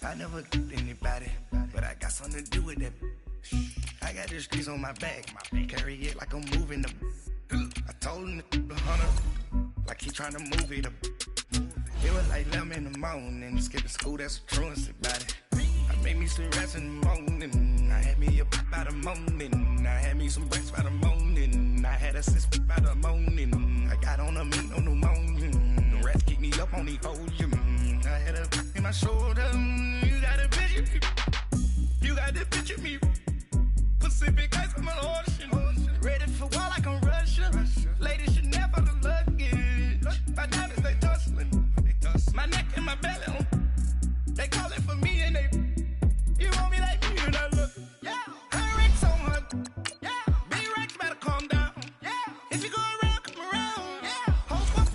I never killed anybody, but I got something to do with that. I got the streets on my back, carry it like I'm moving the. I told him to 100, like he trying to move it up. It was like 11 in the morning, skipping school, that's a truancy about it. I made me some rest in the morning, I had me up by the morning. I had me some breakfast by the morning, I had a six by the morning. I got on a meat on the morning, the rats keep me up on the ocean. I had a in my shoulder, you got a picture me, you got the picture me. Pacific ice on my ocean, ready for war like I'm Russia. Ladies should never the luggage, my diamonds they tussling. My neck and my belly, they call it for me and they, you want me like me and I look, yeah. Her Rex on her, yeah. Big Rex better calm down, yeah. If you go around, come around, yeah. Hope up,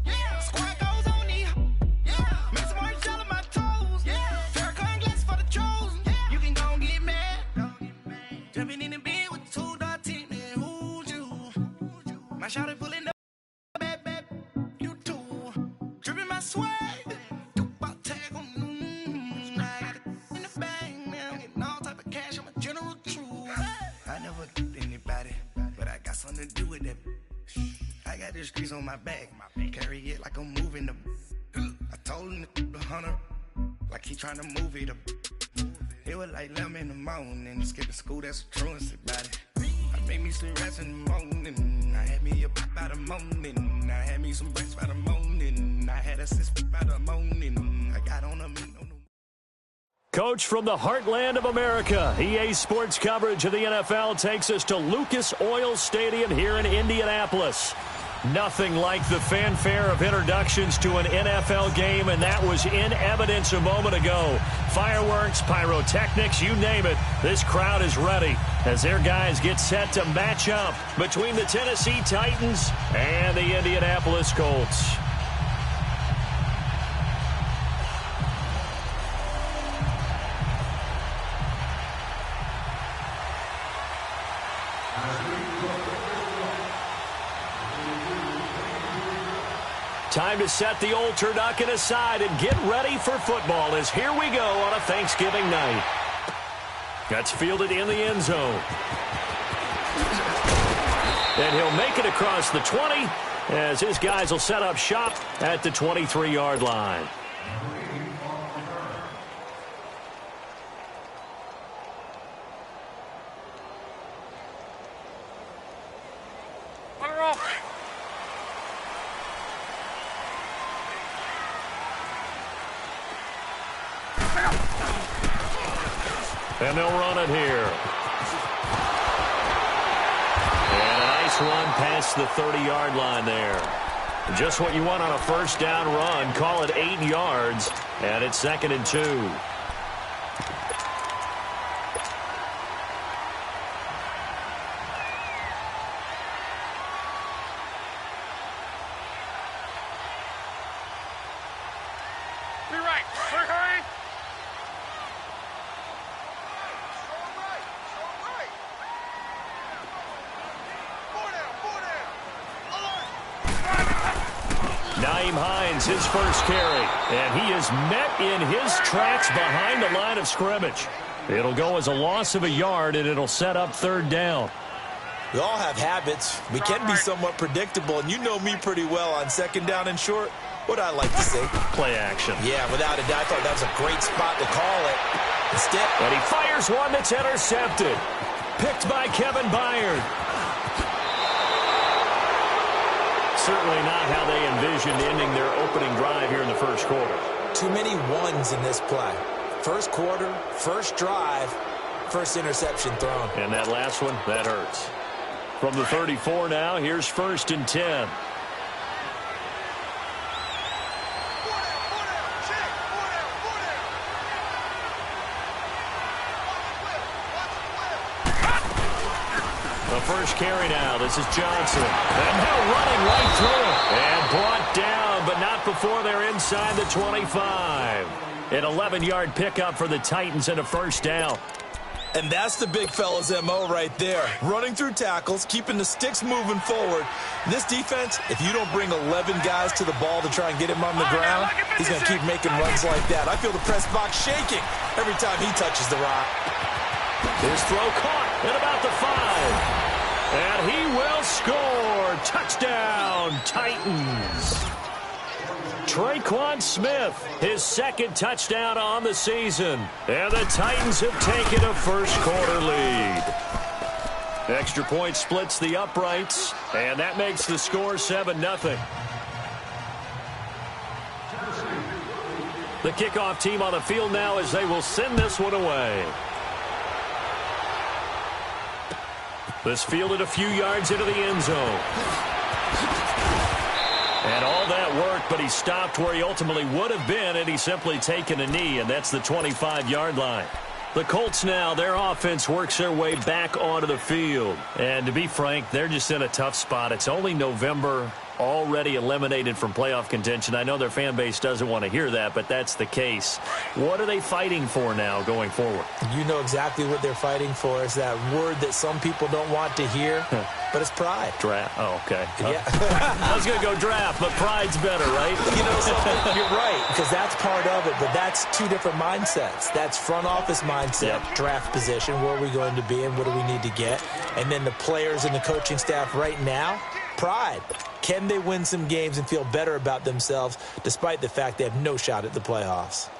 yeah. Squad goes on me, yeah. Make some orange gel on my toes, yeah. Farrakhan glass for the chosen, yeah. You can go and get mad, jumping in the bed with 2 dark teeth, man, who's you? My shawty pulling up. Swag, tag on, I got it in the bag, man. I'm getting all type of cash. I'm a general truth. I never killed anybody, but I got something to do with that. I got the streets on my back, carry it like I'm moving the. I told him to 100, like he trying to move it up. It was like 11 in the morning, skipping school, that's a truancy about it. I made me some rest in the morning, I had me up by the morning. I had me some breakfast by the morning, I had a six by the morning. I got on a meat on the. Coach from the heartland of America, EA Sports coverage of the NFL takes us to Lucas Oil Stadium here in Indianapolis. Nothing like the fanfare of introductions to an NFL game, and that was in evidence a moment ago. Fireworks, pyrotechnics, you name it. This crowd is ready as their guys get set to match up between the Tennessee Titans and the Indianapolis Colts. Time to set the old turducken aside and get ready for football as here we go on a Thanksgiving night. That's fielded in the end zone. And he'll make it across the 20 as his guys will set up shop at the 23-yard line. And they'll run it here. And a nice run past the 30-yard line there. Just what you want on a first down run. Call it 8 yards. And it's 2nd and 2. His first carry, and he is met in his tracks behind the line of scrimmage. It'll go as a loss of a yard, and it'll set up 3rd down. We all have habits. We can be somewhat predictable, and you know me pretty well on 2nd down and short. What I like to say? Play action. Yeah, without a doubt, I thought that was a great spot to call it. Instead, and he fires one that's intercepted. Picked by Kevin Byard. Certainly not how they envisioned ending their opening drive here in the first quarter. Too many ones in this play. First quarter, first drive, first interception thrown. And that last one, that hurts. From the 34 now, here's 1st and 10. First carry now. This is Johnson. And now running right through it. And brought down, but not before they're inside the 25. An 11-yard pickup for the Titans and a first down. And that's the big fella's MO right there. Running through tackles, keeping the sticks moving forward. This defense, if you don't bring 11 guys to the ball to try and get him on the ground, he's going to keep making runs like that. I feel the press box shaking every time he touches the rock. His throw caught at about the 5. And he will score. Touchdown, Titans. Traquan Smith, his second touchdown on the season. And the Titans have taken a first-quarter lead. Extra point splits the uprights, and that makes the score 7-0. The kickoff team on the field now as they will send this one away. This fielded a few yards into the end zone. And all that worked, but he stopped where he ultimately would have been had he simply taken a knee, and that's the 25-yard line. The Colts now, their offense works their way back onto the field. And to be frank, they're just in a tough spot. It's only November, already eliminated from playoff contention. I know their fan base doesn't want to hear that, but that's the case. What are they fighting for now going forward? You know exactly what they're fighting for. Is that word that some people don't want to hear, but it's pride. Draft. Oh, okay. Yeah. I was going to go draft, but pride's better, right? You know something? You're right, because that's part of it, but that's two different mindsets. That's front office mindset, draft position, where are we going to be and what do we need to get? And then the players and the coaching staff right now, pride. Can they win some games and feel better about themselves despite the fact they have no shot at the playoffs?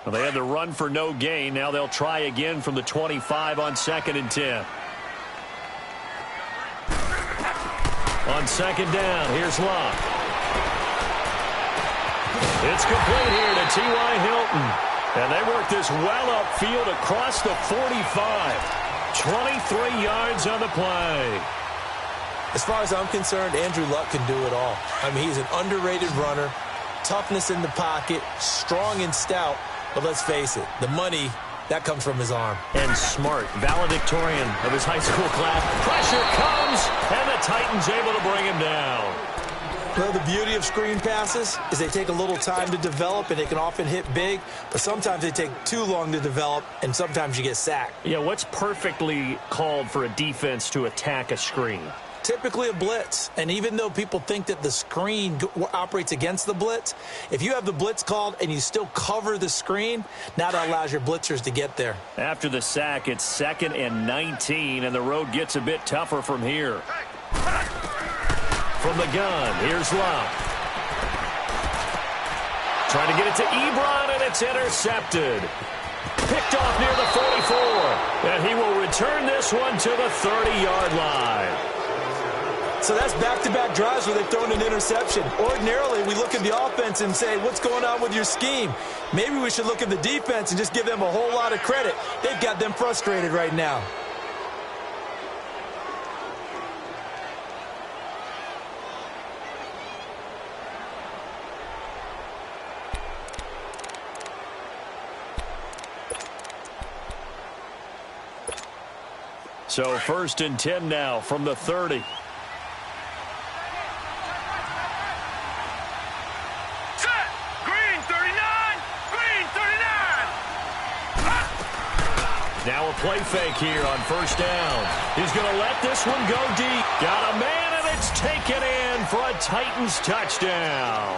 Well, they had the run for no gain. Now they'll try again from the 25 on 2nd and 10. On 2nd down, here's Locke. It's complete here to T.Y. Hilton. And they work this well upfield across the 45. 23 yards on the play. As far as I'm concerned, Andrew Luck can do it all. I mean, he's an underrated runner, toughness in the pocket, strong and stout. But let's face it, the money, that comes from his arm. And smart, valedictorian of his high school class. Pressure comes, and the Titans able to bring him down. Well, the beauty of screen passes is they take a little time to develop, and they can often hit big, but sometimes they take too long to develop, and sometimes you get sacked. Yeah, what's perfectly called for a defense to attack a screen? Typically a blitz, and even though people think that the screen operates against the blitz, if you have the blitz called and you still cover the screen, now that allows your blitzers to get there. After the sack, it's 2nd and 19, and the road gets a bit tougher from here. From the gun, here's Locke. Trying to get it to Ebron, and it's intercepted. Picked off near the 44, and he will return this one to the 30-yard line. So that's back-to-back drives where they've thrown an interception. Ordinarily, we look at the offense and say, what's going on with your scheme? Maybe we should look at the defense and just give them a whole lot of credit. They've got them frustrated right now. So 1st and 10 now from the 30. Now a play fake here on 1st down. He's going to let this one go deep. Got a man, and it's taken in for a Titans touchdown.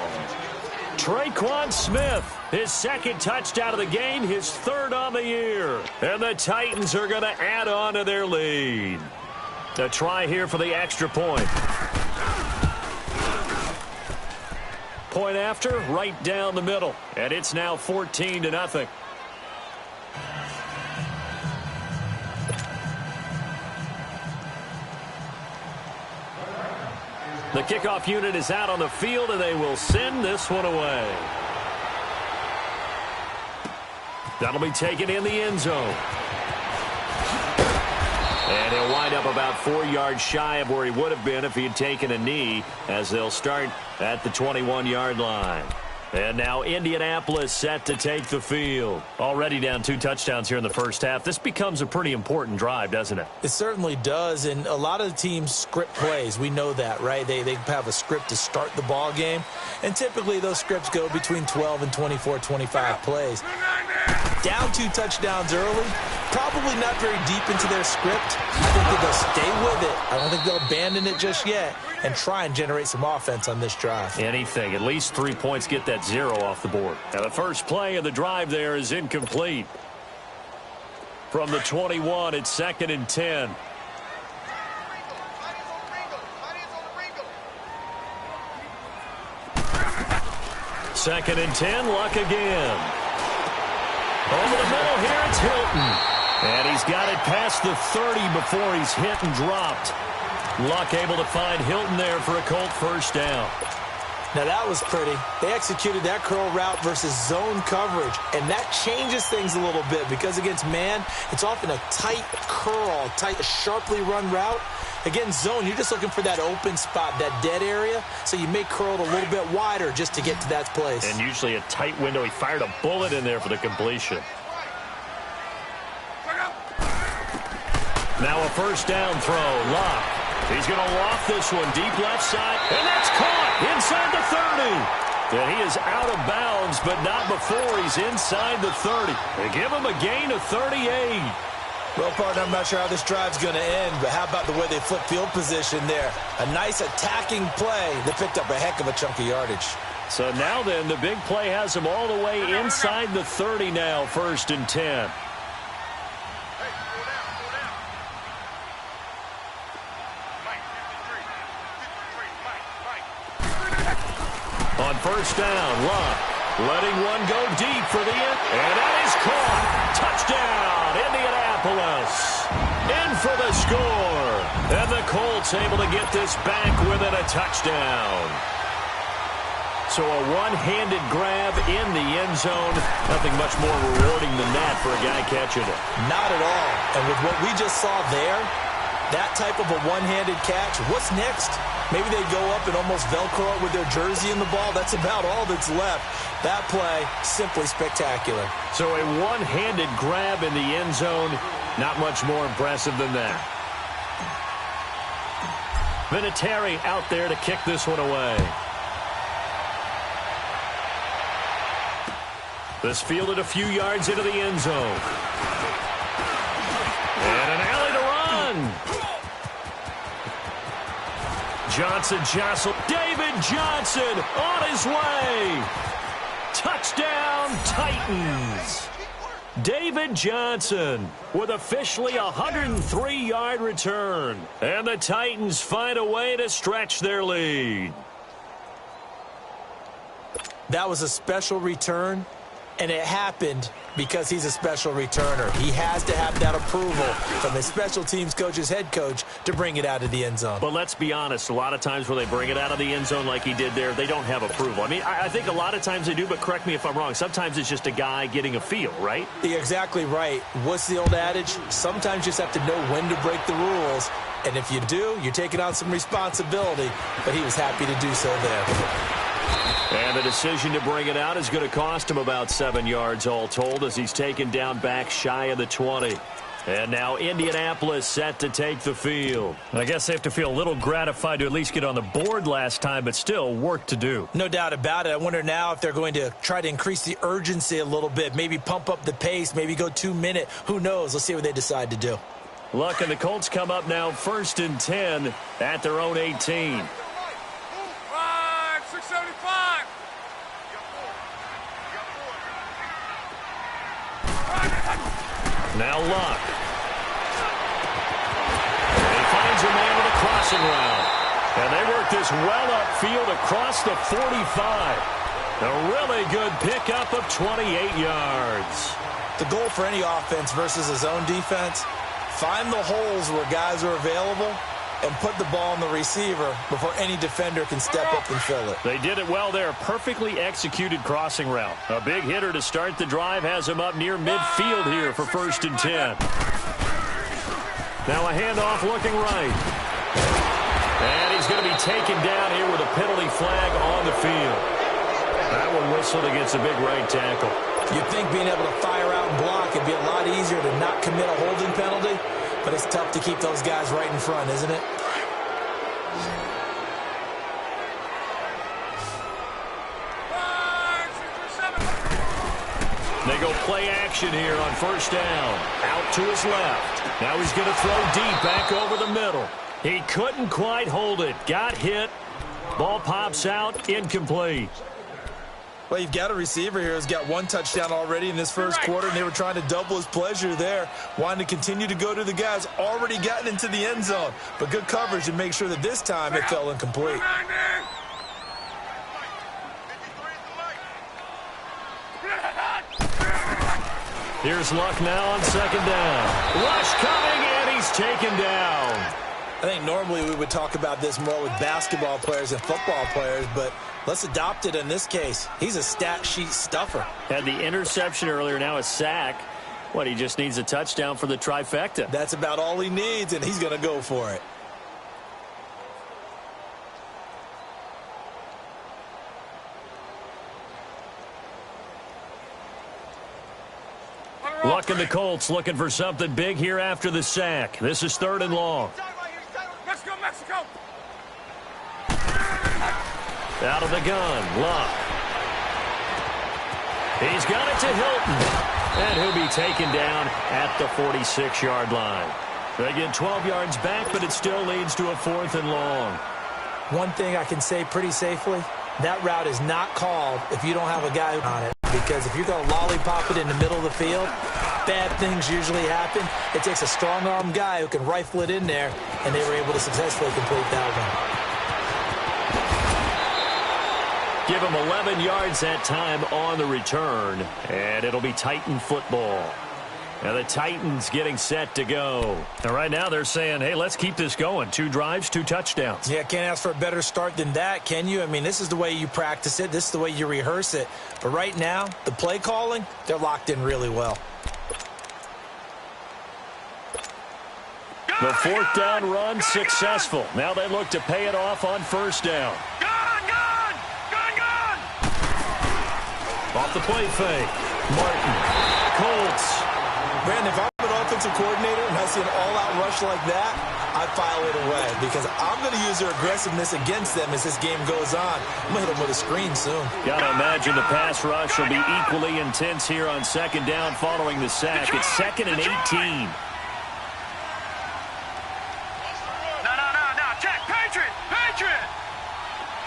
Traquan Smith, his 2nd touchdown of the game, his 3rd on the year. And the Titans are going to add on to their lead. A try here for the extra point. Point after, right down the middle. And it's now 14-0. The kickoff unit is out on the field, and they will send this one away. That'll be taken in the end zone. And he'll wind up about 4 yards shy of where he would have been if he had taken a knee, as they'll start at the 21-yard line. And now Indianapolis set to take the field. Already down 2 touchdowns here in the first half. This becomes a pretty important drive, doesn't it? It certainly does, and a lot of the teams script plays. We know that, right? They have a script to start the ball game, and typically those scripts go between 12 and 24, 25 plays. Down 2 touchdowns early, probably not very deep into their script. I think that they'll stay with it. I don't think they'll abandon it just yet and try and generate some offense on this drive. Anything. At least 3 points, get that 0 off the board. Now the first play of the drive there is incomplete. From the 21, it's 2nd and 10. Second and 10, Luck again. Over the middle here, it's Hilton. And he's got it past the 30 before he's hit and dropped. Luck able to find Hilton there for a Colt first down. Now that was pretty. They executed that curl route versus zone coverage, and that changes things a little bit because against man, it's often a tight curl, sharply run route. Against zone, you're just looking for that open spot, that dead area, so you may curl it a little bit wider just to get to that place. And usually a tight window. He fired a bullet in there for the completion. Now a first down throw. Luck. He's going to loft this one deep left side, and that's caught inside the 30. And he is out of bounds, but not before he's inside the 30. They give him a gain of 38. Well, partner, I'm not sure how this drive's going to end, but how about the way they flip field position there? A nice attacking play. They picked up a heck of a chunk of yardage. So now then, the big play has him all the way inside the 30 now, 1st and 10. On first down, Luck letting one go deep for the end, and that is caught. Touchdown, Indianapolis. In for the score. And the Colts able to get this back within a touchdown. So a one-handed grab in the end zone. Nothing much more rewarding than that for a guy catching it. Not at all. And with what we just saw there, that type of a one-handed catch, what's next? Maybe they go up and almost Velcro it with their jersey in the ball. That's about all that's left. That play, simply spectacular. So a one-handed grab in the end zone, not much more impressive than that. Vinatieri out there to kick this one away. This fielded a few yards into the end zone. And an alley to run. Johnson jostled. David Johnson on his way. Touchdown, Titans. David Johnson with officially a 103-yard return. And the Titans find a way to stretch their lead. That was a special return, and it happened because he's a special returner. He has to have that approval from his special teams coach's head coach to bring it out of the end zone. But let's be honest, a lot of times when they bring it out of the end zone like he did there, they don't have approval. I mean, I think a lot of times they do, but correct me if I'm wrong. Sometimes it's just a guy getting a feel, right? You're exactly right. What's the old adage? Sometimes you just have to know when to break the rules. And if you do, you're taking on some responsibility. But he was happy to do so there. And the decision to bring it out is going to cost him about 7 yards all told as he's taken down back shy of the 20. And now Indianapolis set to take the field. I guess they have to feel a little gratified to at least get on the board last time, but still work to do. No doubt about it. I wonder now if they're going to try to increase the urgency a little bit, maybe pump up the pace, maybe go 2-minute. Who knows? Let's see what they decide to do. Luck and the Colts come up now 1st and 10 at their own 18. Now Luck. And he finds a man with a crossing route. And they work this well upfield across the 45. A really good pickup of 28 yards. The goal for any offense versus a zone defense, find the holes where guys are available and put the ball on the receiver before any defender can step up and fill it. They did it well there. Perfectly executed crossing route. A big hitter to start the drive has him up near midfield here for 1st and 10. Now a handoff looking right. And he's going to be taken down here with a penalty flag on the field. That one whistled against a big right tackle. You'd think being able to fire out and block would be a lot easier to not commit a holding penalty. But it's tough to keep those guys right in front, isn't it? They go play action here on first down. Out to his left. Now he's going to throw deep back over the middle. He couldn't quite hold it. Got hit. Ball pops out. Incomplete. Well, you've got a receiver here who's got one touchdown already in this first quarter, and they were trying to double his pleasure there, wanting to continue to go to the guys already gotten into the end zone. But good coverage to make sure that this time it fell incomplete. Here's Luck now on second down. Rush coming, and he's taken down. I think normally we would talk about this more with basketball players and football players, but let's adopt it in this case. He's a stat sheet stuffer. Had the interception earlier, now a sack. What, he just needs a touchdown for the trifecta. That's about all he needs, and he's going to go for it. Luck and the Colts looking for something big here after the sack. This is 3rd and long. Let's go, Mexico! Out of the gun, Luck. He's got it to Hilton. And he'll be taken down at the 46-yard line. They get 12 yards back, but it still leads to a 4th and long. One thing I can say pretty safely, that route is not called if you don't have a guy on it. Because if you're going to lollipop it in the middle of the field, bad things usually happen. It takes a strong-arm guy who can rifle it in there, and they were able to successfully complete that one. Give him 11 yards that time on the return, and it'll be Titan football. Now the Titans getting set to go. And right now they're saying, hey, let's keep this going. 2 drives, 2 touchdowns. Yeah, can't ask for a better start than that, can you? I mean, this is the way you practice it. This is the way you rehearse it. But right now, the play calling, they're locked in really well. The 4th down run successful. Now they look to pay it off on first down. Off the play fake. Martin. Colts. Brandon, if I'm an offensive coordinator and I see an all-out rush like that, I file it away because I'm going to use their aggressiveness against them as this game goes on. I'm going to hit them with a screen soon. Got to imagine the pass rush will be equally intense here on second down following the sack. It's 2nd and 18. No. Check. Patriot.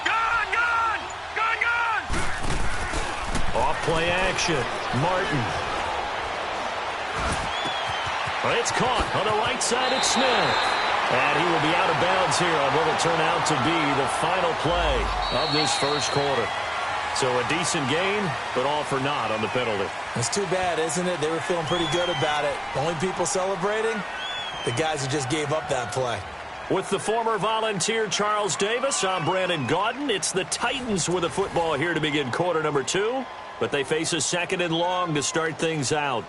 Gun. Off play action. Martin. Well, it's caught on the right side. It's Smith. And he will be out of bounds here on what will turn out to be the final play of this first quarter. So a decent gain, but all for naught on the penalty. It's too bad, isn't it? They were feeling pretty good about it. Only people celebrating, the guys who just gave up that play. With the former Volunteer Charles Davis, I'm Brandon Gaudin. It's the Titans with the football here to begin quarter number 2. But they face a 2nd and long to start things out.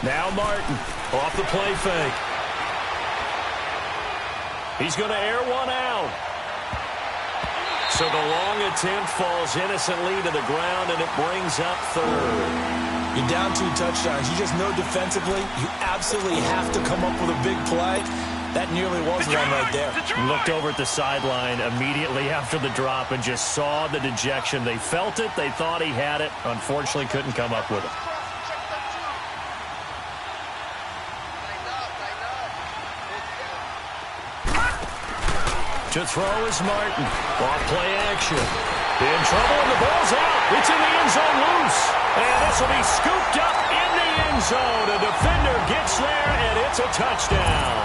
Now Martin, off the play fake. He's going to air one out. So the long attempt falls innocently to the ground, and it brings up 3rd. You're down 2 touchdowns. You just know defensively you absolutely have to come up with a big play. That nearly was one right there. Looked over at the sideline immediately after the drop and just saw the dejection. They felt it. They thought he had it. Unfortunately, couldn't come up with it. To throw is Martin. Off play action. In trouble, and the ball's out. It's in the end zone loose. And this will be scooped up in the end zone. A defender gets there, and it's a touchdown.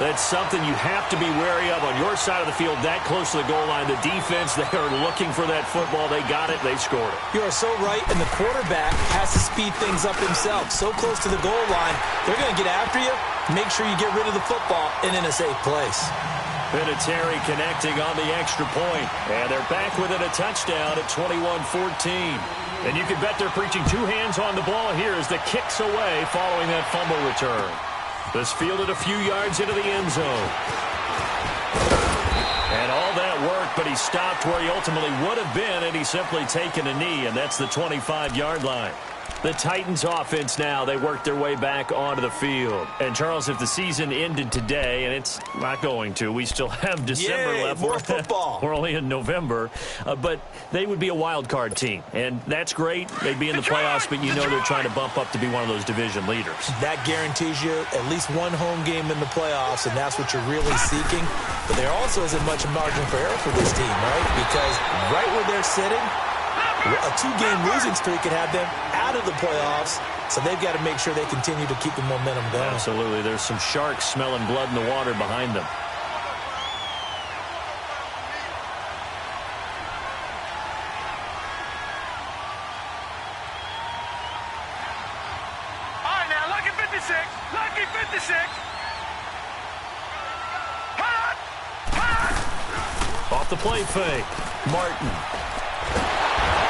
That's something you have to be wary of on your side of the field, that close to the goal line. The defense, they are looking for that football. They got it. They scored it. You are so right, and the quarterback has to speed things up himself. So close to the goal line, they're going to get after you. Make sure you get rid of the football and in a safe place. Vinatieri connecting on the extra point. And they're back within a touchdown at 21-14. And you can bet they're preaching 2 hands on the ball here as the kick's away following that fumble return. This fielded a few yards into the end zone. And all that work, but he stopped where he ultimately would have been, and he's simply taken a knee, and that's the 25-yard line. The Titans offense now, they work their way back onto the field. And, Charles, if the season ended today, and it's not going to, we still have December left. More football. We're only in November. But they would be a wild card team. And that's great. They'd be in the playoffs, but you know they're trying to bump up to be one of those division leaders. That guarantees you at least one home game in the playoffs, and that's what you're really seeking. But there also isn't much margin for error for this team, right? Because right where they're sitting, a 2-game losing streak could have them out of the playoffs, so they've got to make sure they continue to keep the momentum going. Absolutely. There's some sharks smelling blood in the water behind them. All right, now, lucky 56. Lucky 56. Off the play fake. Martin.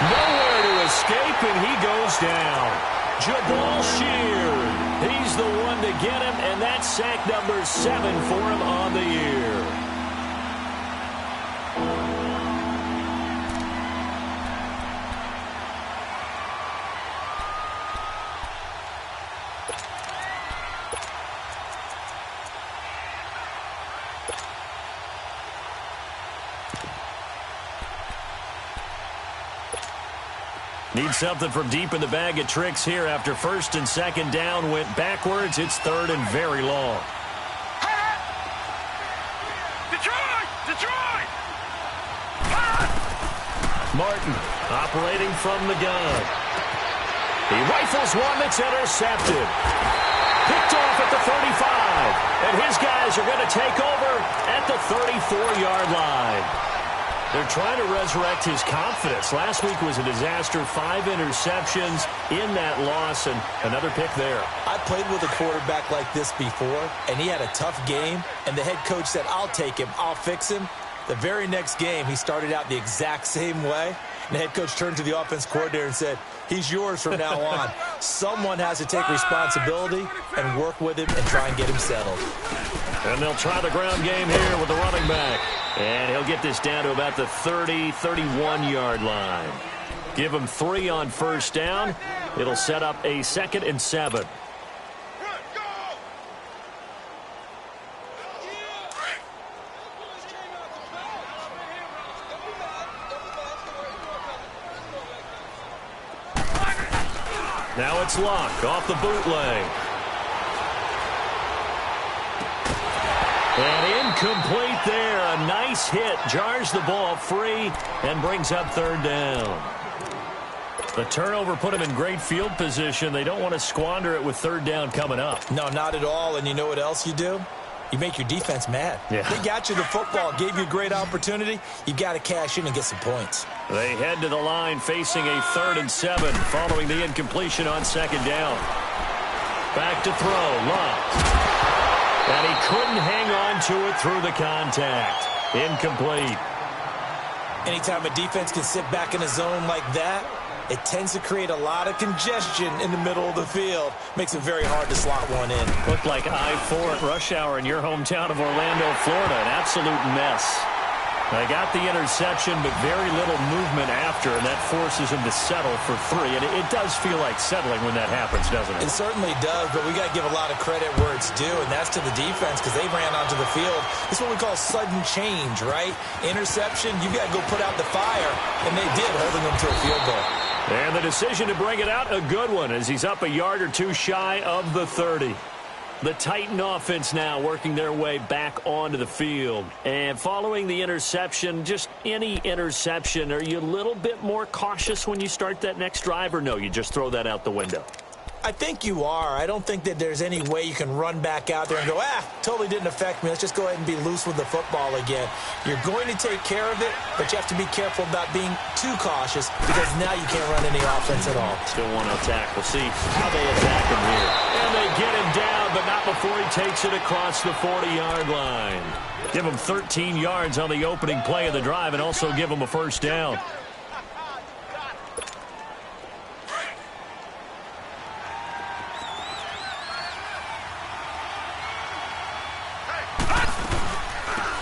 Nowhere to escape, and he goes down. Jabal Sheard. He's the one to get him, and that's sack number 7 for him on the year. Need something from deep in the bag of tricks here after first and second down went backwards. It's third and very long. Detroit! Detroit! Martin operating from the gun. He rifles one that's intercepted. Picked off at the 35. And his guys are going to take over at the 34-yard line. They're trying to resurrect his confidence. Last week was a disaster. 5 interceptions in that loss, and another pick there. I played with a quarterback like this before, and he had a tough game, and the head coach said, I'll take him, I'll fix him. The very next game, he started out the exact same way, and the head coach turned to the offense coordinator and said, he's yours from now on. Someone has to take responsibility and work with him and try and get him settled. And they'll try the ground game here with the running back. And he'll get this down to about the 30, 31-yard line. Give him 3 on first down. It'll set up a 2nd and 7. Now it's Luck off the bootleg. And incomplete there. A nice hit. Jars the ball free and brings up third down. The turnover put him in great field position. They don't want to squander it with third down coming up. No, not at all. And you know what else you do? You make your defense mad. Yeah. They got you the football, gave you a great opportunity. You got to cash in and get some points. They head to the line facing a 3rd and 7 following the incompletion on second down. Back to throw. Luck. And he couldn't hang on to it through the contact. Incomplete. Anytime a defense can sit back in a zone like that, it tends to create a lot of congestion in the middle of the field. Makes it very hard to slot one in. Looked like I-4 at rush hour in your hometown of Orlando, Florida. An absolute mess. They got the interception, but very little movement after, and that forces him to settle for 3. And it does feel like settling when that happens, doesn't it? It certainly does, but we got to give a lot of credit where it's due, and that's to the defense because they ran onto the field. It's what we call sudden change, right? Interception, you got to go put out the fire, and they did, holding them to a field goal. And the decision to bring it out, a good one, as he's up a yard or 2 shy of the 30. The Titan offense now working their way back onto the field. And following the interception, just any interception, are you a little bit more cautious when you start that next drive, or no, you just throw that out the window? I think you are. I don't think that there's any way you can run back out there and go, totally didn't affect me. Let's just go ahead and be loose with the football again. You're going to take care of it, but you have to be careful about being too cautious because now you can't run any offense at all. Still want to attack. We'll see how they attack him here. And they get him down, but not before he takes it across the 40-yard line. Give him 13 yards on the opening play of the drive and also give him a first down.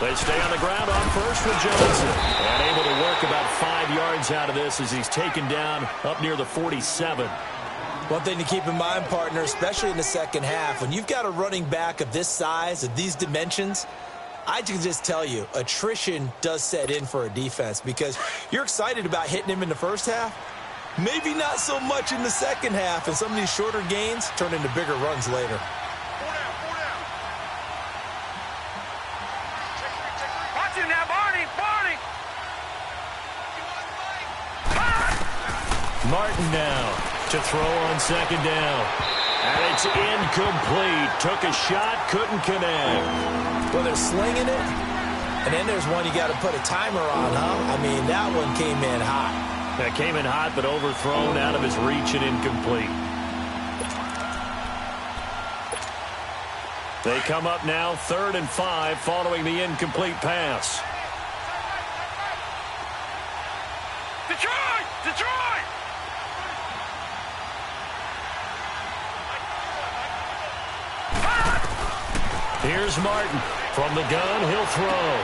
They stay on the ground on first with Johnson. And able to work about 5 yards out of this as he's taken down up near the 47. One thing to keep in mind, partner, especially in the second half, when you've got a running back of this size, of these dimensions, I can just tell you, attrition does set in for a defense because you're excited about hitting him in the first half. Maybe not so much in the second half, and some of these shorter gains turn into bigger runs later. Watch him now, Barney! Martin now to throw on second down. And it's incomplete. Took a shot, couldn't connect. Well, they're slinging it, and then there's one you got to put a timer on, huh? I mean, that one came in hot. That came in hot, but overthrown out of his reach and incomplete. They come up now 3rd and 5 following the incomplete pass. Detroit! Detroit! Here's Martin. From the gun, he'll throw.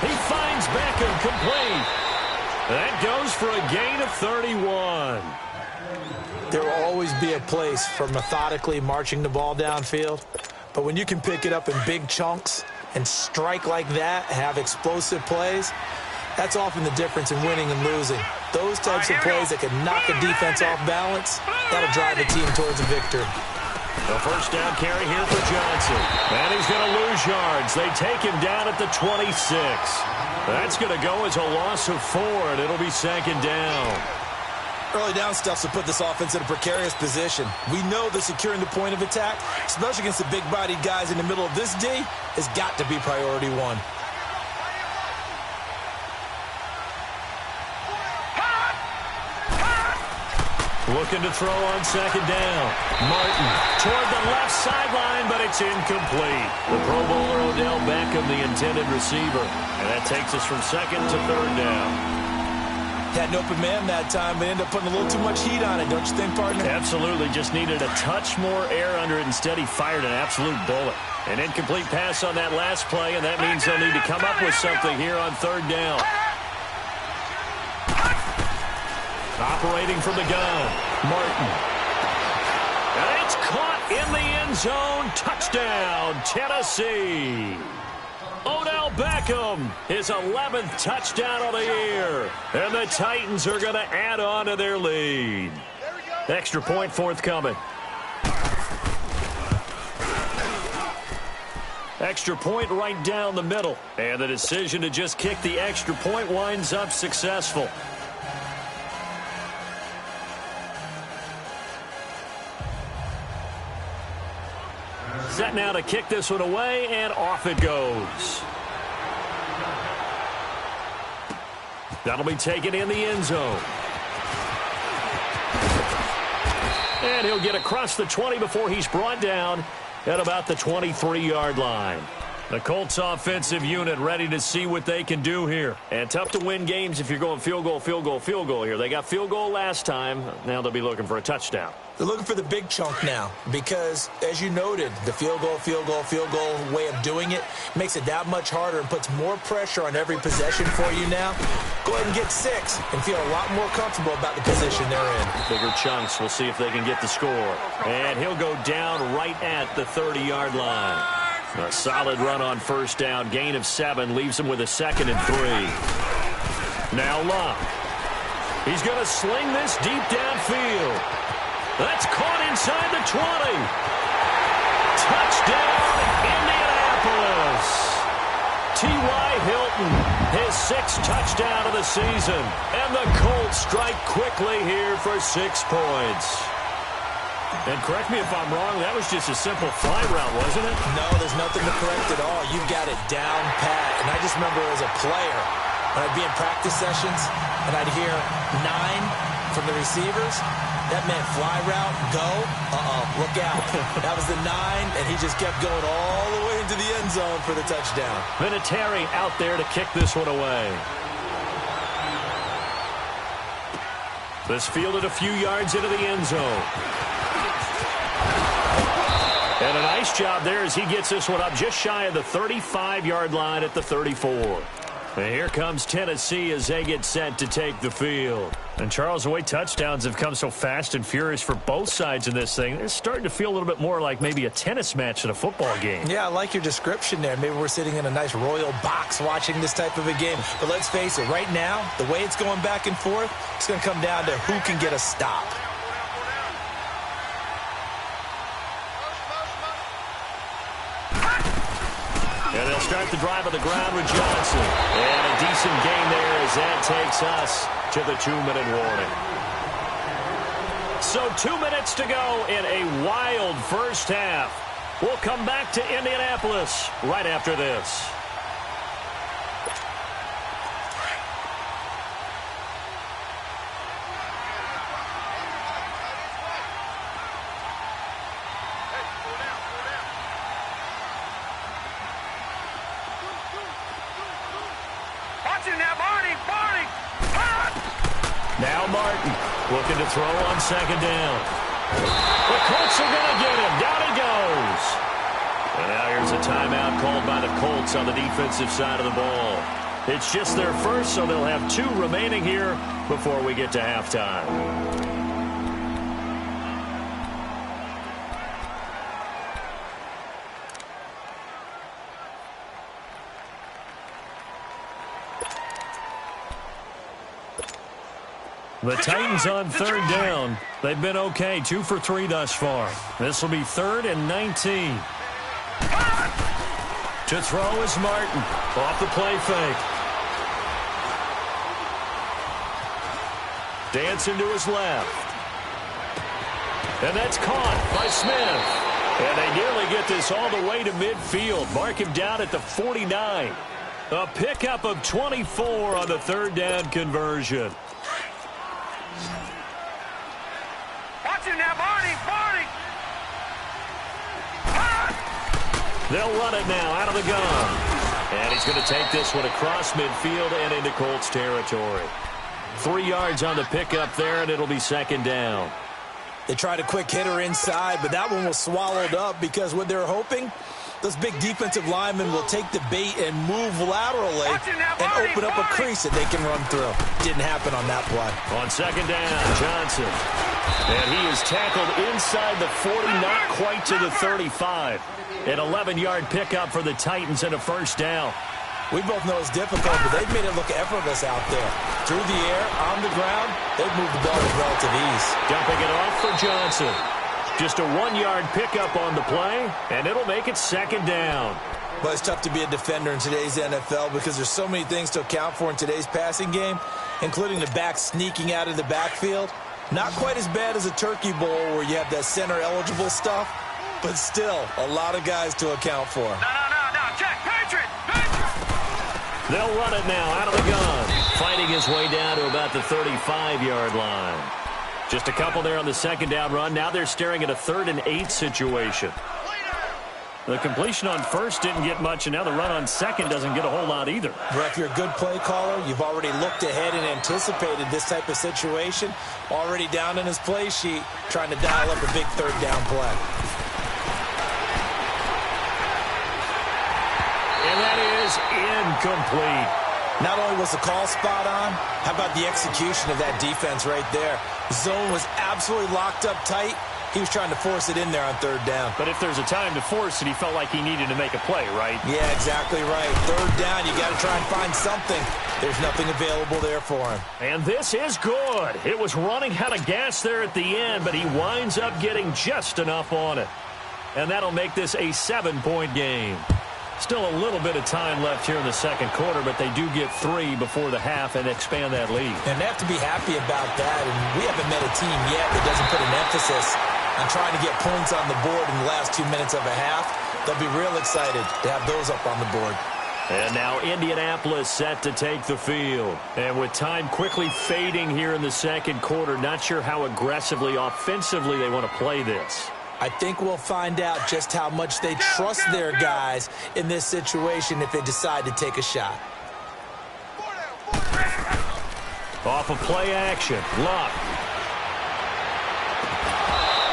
He finds Beckham complete. That goes for a gain of 31. There will always be a place for methodically marching the ball downfield. But when you can pick it up in big chunks and strike like that, have explosive plays, that's often the difference in winning and losing. Those types of plays that can knock a defense off balance, that'll drive a team towards a victory. The first down carry here for Johnson. And he's going to lose yards. They take him down at the 26. That's going to go as a loss of 4, and it'll be second down. Early down stuff to put this offense in a precarious position. We know that securing the point of attack, especially against the big-bodied guys in the middle of this D, has got to be priority 1. Looking to throw on second down. Martin toward the left sideline, but it's incomplete. The Pro Bowler Odell Beckham, the intended receiver. And that takes us from 2nd to 3rd down. Had an open man that time, but ended up putting a little too much heat on it, don't you think, partner? Absolutely. Just needed a touch more air under it. Instead, he fired an absolute bullet. An incomplete pass on that last play, and that means they'll need to come up with something here on 3rd down. Operating from the gun, Martin. And it's caught in the end zone. Touchdown, Tennessee. Odell Beckham, his 11th touchdown of the year. And the Titans are going to add on to their lead. Extra point forthcoming. Extra point right down the middle. And the decision to just kick the extra point winds up successful. Set now to kick this one away, and off it goes. That'll be taken in the end zone. And he'll get across the 20 before he's brought down at about the 23-yard line. The Colts offensive unit ready to see what they can do here. And tough to win games if you're going field goal, field goal, field goal here. They got field goal last time. Now they'll be looking for a touchdown. They're looking for the big chunk now because, as you noted, the field goal way of doing it makes it that much harder and puts more pressure on every possession for you now. Go ahead and get 6 and feel a lot more comfortable about the position they're in. Bigger chunks. We'll see if they can get the score. And he'll go down right at the 30-yard line. A solid run on first down. Gain of 7 leaves him with a 2nd and 3. Now Love. He's going to sling this deep downfield. That's caught inside the 20. Touchdown, Indianapolis. T.Y. Hilton, his 6th touchdown of the season. And the Colts strike quickly here for 6 points. And correct me if I'm wrong, that was just a simple fly route, wasn't it? No, there's nothing to correct at all. You've got it down pat. And I just remember as a player, when I'd be in practice sessions, and I'd hear 9 from the receivers, that meant fly route, go, look out. That was the 9, and he just kept going all the way into the end zone for the touchdown. Vinatieri out there to kick this one away. This fielded a few yards into the end zone. And a nice job there as he gets this one up just shy of the 35-yard line at the 34. And here comes Tennessee as they get set to take the field. And, Charles, the way touchdowns have come so fast and furious for both sides in this thing, it's starting to feel a little bit more like maybe a tennis match than a football game. Yeah, I like your description there. Maybe we're sitting in a nice royal box watching this type of a game. But let's face it, right now, the way it's going back and forth, it's going to come down to who can get a stop. And they'll start the drive on the ground with Johnson. And a decent gain there as that takes us to the 2-minute warning. So 2 minutes to go in a wild first half. We'll come back to Indianapolis right after this. Now Martin looking to throw on second down. The Colts are going to get him. Down he goes. And now here's a timeout called by the Colts on the defensive side of the ball. It's just their first, so they'll have 2 remaining here before we get to halftime. The Titans on third down. They've been okay, 2 for 3 thus far. This will be 3rd and 19. To throw is Martin. Off the play fake. Dancing to his left. And that's caught by Smith. And they nearly get this all the way to midfield. Mark him down at the 49. A pickup of 24 on the 3rd down conversion. They'll run it now out of the gun. And he's going to take this one across midfield and into Colts territory. 3 yards on the pickup there, and it'll be 2nd down. They tried a quick hitter inside, but that one was swallowed up because what they're hoping, those big defensive linemen will take the bait and move laterally and open up a crease that they can run through. Didn't happen on that play. On 2nd down, Johnson. And he is tackled inside the 40, not quite to the 35. An 11-yard pickup for the Titans and a 1st down. We both know it's difficult, but they've made it look effortless out there. Through the air, on the ground, they've moved the ball with relative ease. Dumping it off for Johnson. Just a 1-yard pickup on the play, and it'll make it 2nd down. But it's tough to be a defender in today's NFL because there's so many things to account for in today's passing game, including the back sneaking out of the backfield. Not quite as bad as a turkey bowl where you have that center-eligible stuff, but still a lot of guys to account for. No, check, Patriot! They'll run it now out of the gun. Fighting his way down to about the 35-yard line. Just a couple there on the 2nd down run. Now they're staring at a 3rd and 8 situation. The completion on 1st didn't get much, and now the run on 2nd doesn't get a whole lot either. Well, if you're a good play caller, you've already looked ahead and anticipated this type of situation. Already down in his play sheet, trying to dial up a big 3rd down play. And that is incomplete. Not only was the call spot on, how about the execution of that defense right there? Zone was absolutely locked up tight. He was trying to force it in there on 3rd down. But if there's a time to force it, he felt like he needed to make a play, right? Yeah, exactly right. 3rd down, you got to try and find something. There's nothing available there for him. And this is good. It was running out of gas there at the end, but he winds up getting just enough on it. And that'll make this a 7-point game. Still a little bit of time left here in the 2nd quarter, but they do get 3 before the half and expand that lead. And they have to be happy about that. And we haven't met a team yet that doesn't put an emphasis on trying to get points on the board in the last 2 minutes of a half. They'll be real excited to have those up on the board. And now Indianapolis set to take the field. And with time quickly fading here in the 2nd quarter, not sure how aggressively, offensively they want to play this. I think we'll find out just how much they trust their guys in this situation if they decide to take a shot. Off of play action, Luck.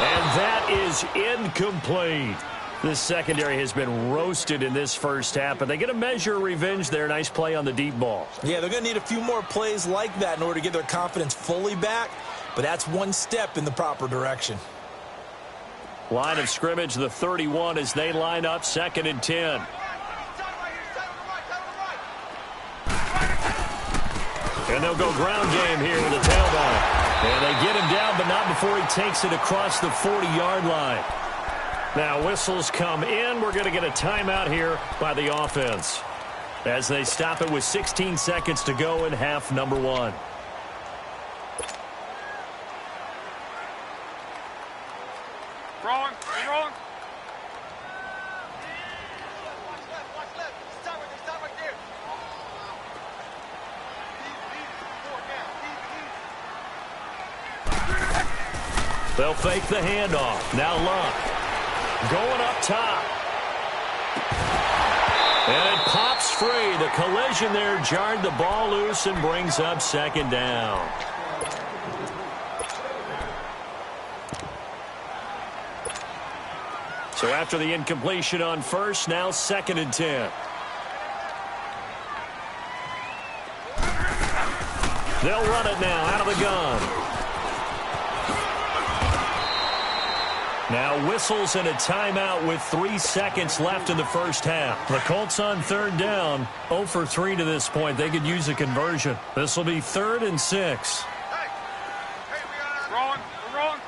And that is incomplete. This secondary has been roasted in this first half, but they get a measure of revenge there. Nice play on the deep ball. Yeah, they're going to need a few more plays like that in order to get their confidence fully back, but that's one step in the proper direction. Line of scrimmage, the 31 as they line up, 2nd and 10. And they'll go ground game here with the tailback. And they get him down, but not before he takes it across the 40-yard line. Now whistles come in. We're going to get a timeout here by the offense as they stop it with 16 seconds to go in half number 1. Wrong. Wrong. Stop right there. They'll fake the handoff. Now Luck going up top. And it pops free. The collision there jarred the ball loose and brings up 2nd down. So after the incompletion on first, now 2nd and 10. They'll run it now out of the gun. Now whistles and a timeout with 3 seconds left in the first half. The Colts on 3rd down, 0 for 3 to this point. They could use a conversion. This will be 3rd and 6. Wrong. Wrong.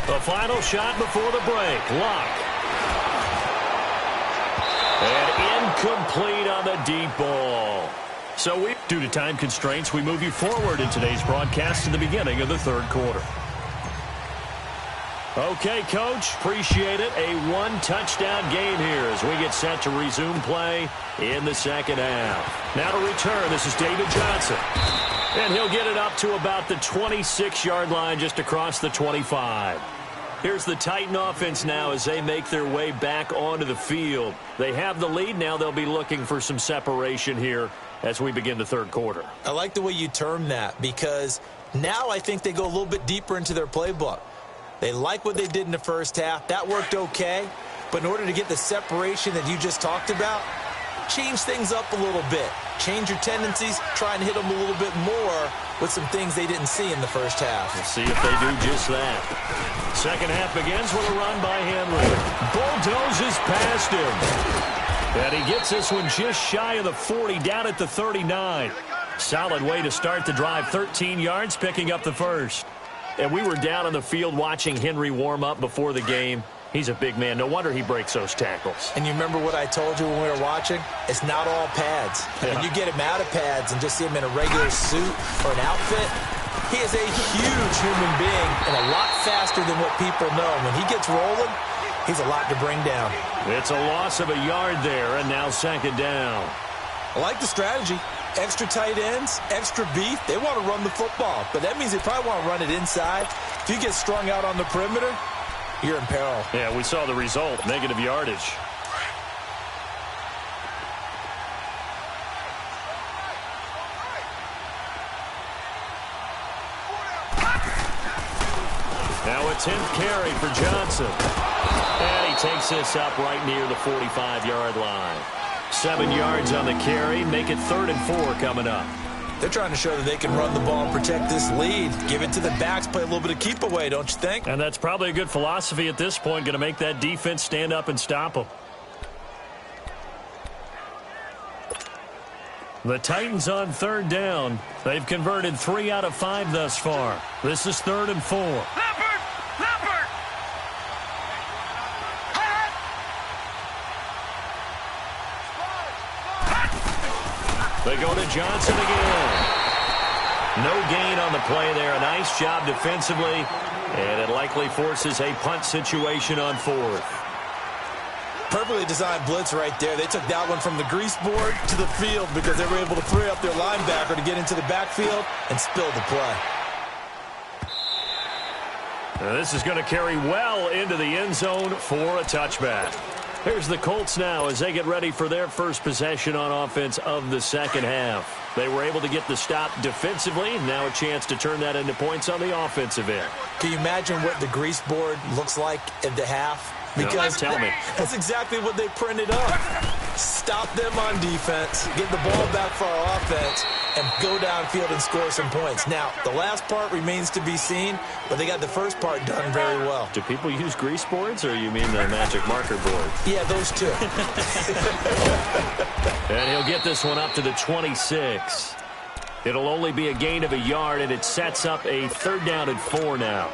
The final shot before the break. Luck. And incomplete on the deep ball. So due to time constraints, we move you forward in today's broadcast to the beginning of the 3rd quarter. Okay, Coach, appreciate it. A 1-touchdown game here as we get set to resume play in the 2nd half. Now to return, this is David Johnson. And he'll get it up to about the 26-yard line just across the 25. Here's the Titan offense now as they make their way back onto the field. They have the lead. Now they'll be looking for some separation here as we begin the 3rd quarter. I like the way you term that because now I think they go a little bit deeper into their playbook. They like what they did in the first half. That worked okay. But in order to get the separation that you just talked about, change things up a little bit. Change your tendencies. Try and hit them a little bit more with some things they didn't see in the first half. We'll see if they do just that. 2nd half begins with a run by Henry. Bulldozes past him. And he gets this one just shy of the 40, down at the 39. Solid way to start the drive. 13 yards, picking up the first. And we were down on the field watching Henry warm up before the game. He's a big man. No wonder he breaks those tackles. And you remember what I told you when we were watching? It's not all pads. Yeah. When you get him out of pads and just see him in a regular suit or an outfit, he is a huge human being and a lot faster than what people know. When he gets rolling, he's a lot to bring down. It's a loss of a yard there, and now 2nd down. I like the strategy. Extra tight ends, extra beef. They want to run the football, but that means they probably want to run it inside. If you get strung out on the perimeter, you're in peril. Yeah, we saw the result, negative yardage. Now a 10th carry for Johnson. And he takes this up right near the 45-yard line. 7 yards on the carry. Make it 3rd and 4 coming up. They're trying to show that they can run the ball and protect this lead. Give it to the backs, play a little bit of keep away, don't you think? And that's probably a good philosophy at this point. Going to make that defense stand up and stop them. The Titans on 3rd down. They've converted 3 out of 5 thus far. This is 3rd and 4. Leopard! Leopard! They go to Johnson again. No gain on the play there. A nice job defensively. And it likely forces a punt situation on 4th. Perfectly designed blitz right there. They took that one from the grease board to the field because they were able to free up their linebacker to get into the backfield and spill the play. Now this is going to carry well into the end zone for a touchback. Here's the Colts now as they get ready for their first possession on offense of the second half. They were able to get the stop defensively. Now a chance to turn that into points on the offensive end. Can you imagine what the grease board looks like at the half? Because tell me. That's exactly what they printed up. Stop them on defense, get the ball back for our offense, and go downfield and score some points. Now, the last part remains to be seen, but they got the first part done very well. Do people use grease boards, or you mean the magic marker board? Yeah, those two. And he'll get this one up to the 26. It'll only be a gain of a yard, and it sets up a 3rd down and 4 now.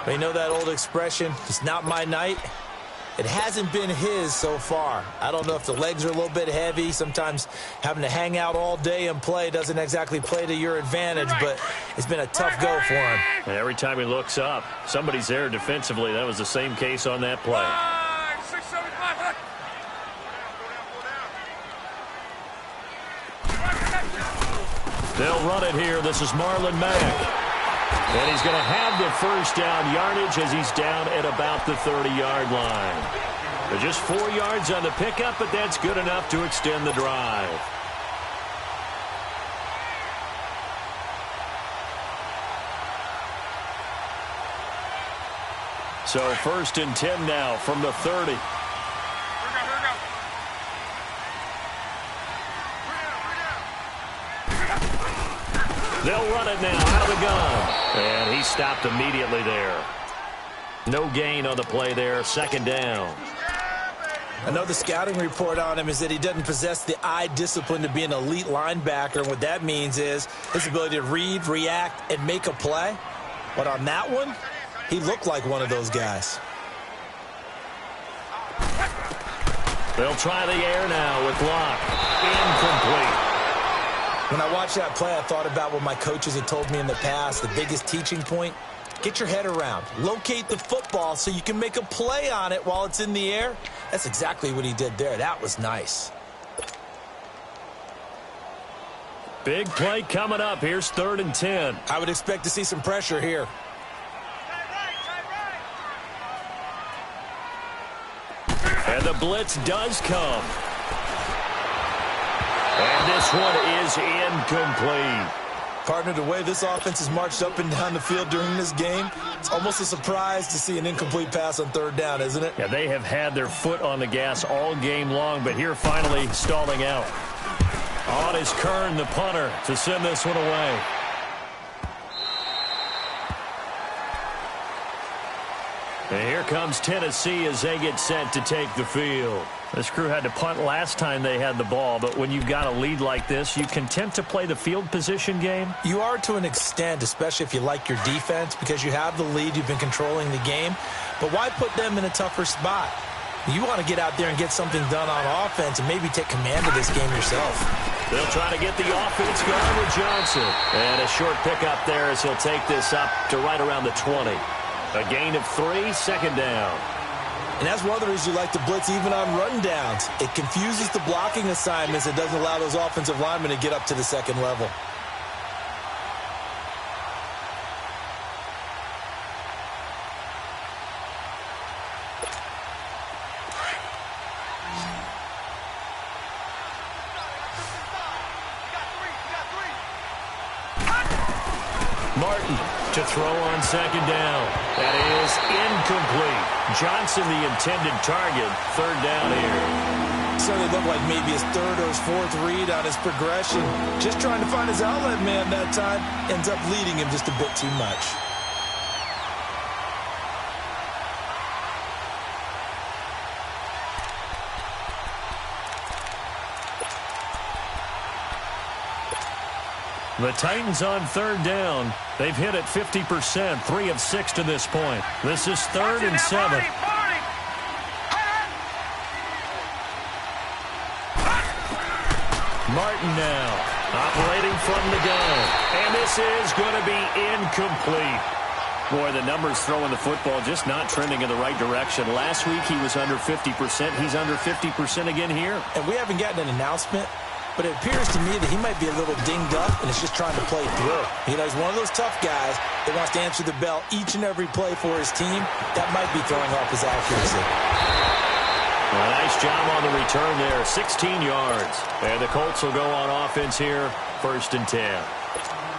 You know that old expression, it's not my night? It hasn't been his so far. I don't know if the legs are a little bit heavy. Sometimes having to hang out all day and play doesn't exactly play to your advantage, but it's been a tough go for him. And every time he looks up, somebody's there defensively. That was the same case on that play. 6, 7, 5. They'll run it here. This is Marlon Mack. And he's going to have the first down yardage as he's down at about the 30-yard line. They're just 4 yards on the pickup, but that's good enough to extend the drive. So 1st and 10 now from the 30. They'll run it now out of the gun. And he stopped immediately there. No gain on the play there. 2nd down. I know the scouting report on him is that he doesn't possess the eye discipline to be an elite linebacker. And what that means is his ability to read, react, and make a play. But on that one, he looked like one of those guys. They'll try the air now with Locke. Incomplete. When I watched that play, I thought about what my coaches had told me in the past. The biggest teaching point, get your head around. Locate the football so you can make a play on it while it's in the air. That's exactly what he did there. That was nice. Big play coming up. Here's 3rd and 10. I would expect to see some pressure here. And the blitz does come. And this one is incomplete. Partner, the way this offense has marched up and down the field during this game, it's almost a surprise to see an incomplete pass on 3rd down, isn't it? Yeah, they have had their foot on the gas all game long, but here finally stalling out. On is Kern, the punter, to send this one away. And here comes Tennessee as they get set to take the field. This crew had to punt last time they had the ball, but when you've got a lead like this, you content to play the field position game? You are to an extent, especially if you like your defense, because you have the lead, you've been controlling the game. But why put them in a tougher spot? You want to get out there and get something done on offense and maybe take command of this game yourself. They'll try to get the offense going with Johnson. And a short pickup there as he'll take this up to right around the 20. A gain of 3, 2nd down. And that's one of the reasons you like to blitz even on rundowns. It confuses the blocking assignments. It doesn't allow those offensive linemen to get up to the 2nd level. Martin to throw on 2nd down. That is incomplete. Johnson, the intended target. 3rd down here. Certainly looked like maybe his 3rd or his 4th read on his progression. Just trying to find his outlet man that time. Ends up leading him just a bit too much. The Titans on 3rd down. They've hit it 50%, 3 of 6 to this point. This is 3rd and 7. Martin now operating from the gun. And this is going to be incomplete. Boy, the numbers throwing the football just not trending in the right direction. Last week he was under 50%. He's under 50% again here. And we haven't gotten an announcement, but it appears to me that he might be a little dinged up and is just trying to play through. You know, he's one of those tough guys that wants to answer the bell each and every play for his team. That might be throwing off his accuracy. Well, nice job on the return there, 16 yards. And the Colts will go on offense here, 1st and 10.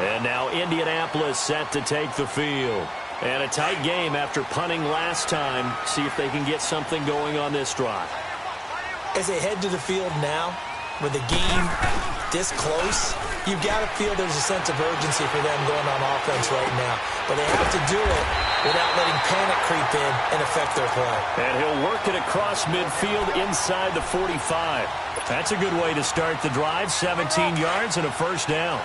And now Indianapolis set to take the field. And a tight game after punting last time. See if they can get something going on this drive. As they head to the field now, with the game this close, you've got to feel there's a sense of urgency for them going on offense right now. But they have to do it without letting panic creep in and affect their play. And he'll work it across midfield inside the 45. That's a good way to start the drive. 17 yards and a 1st down.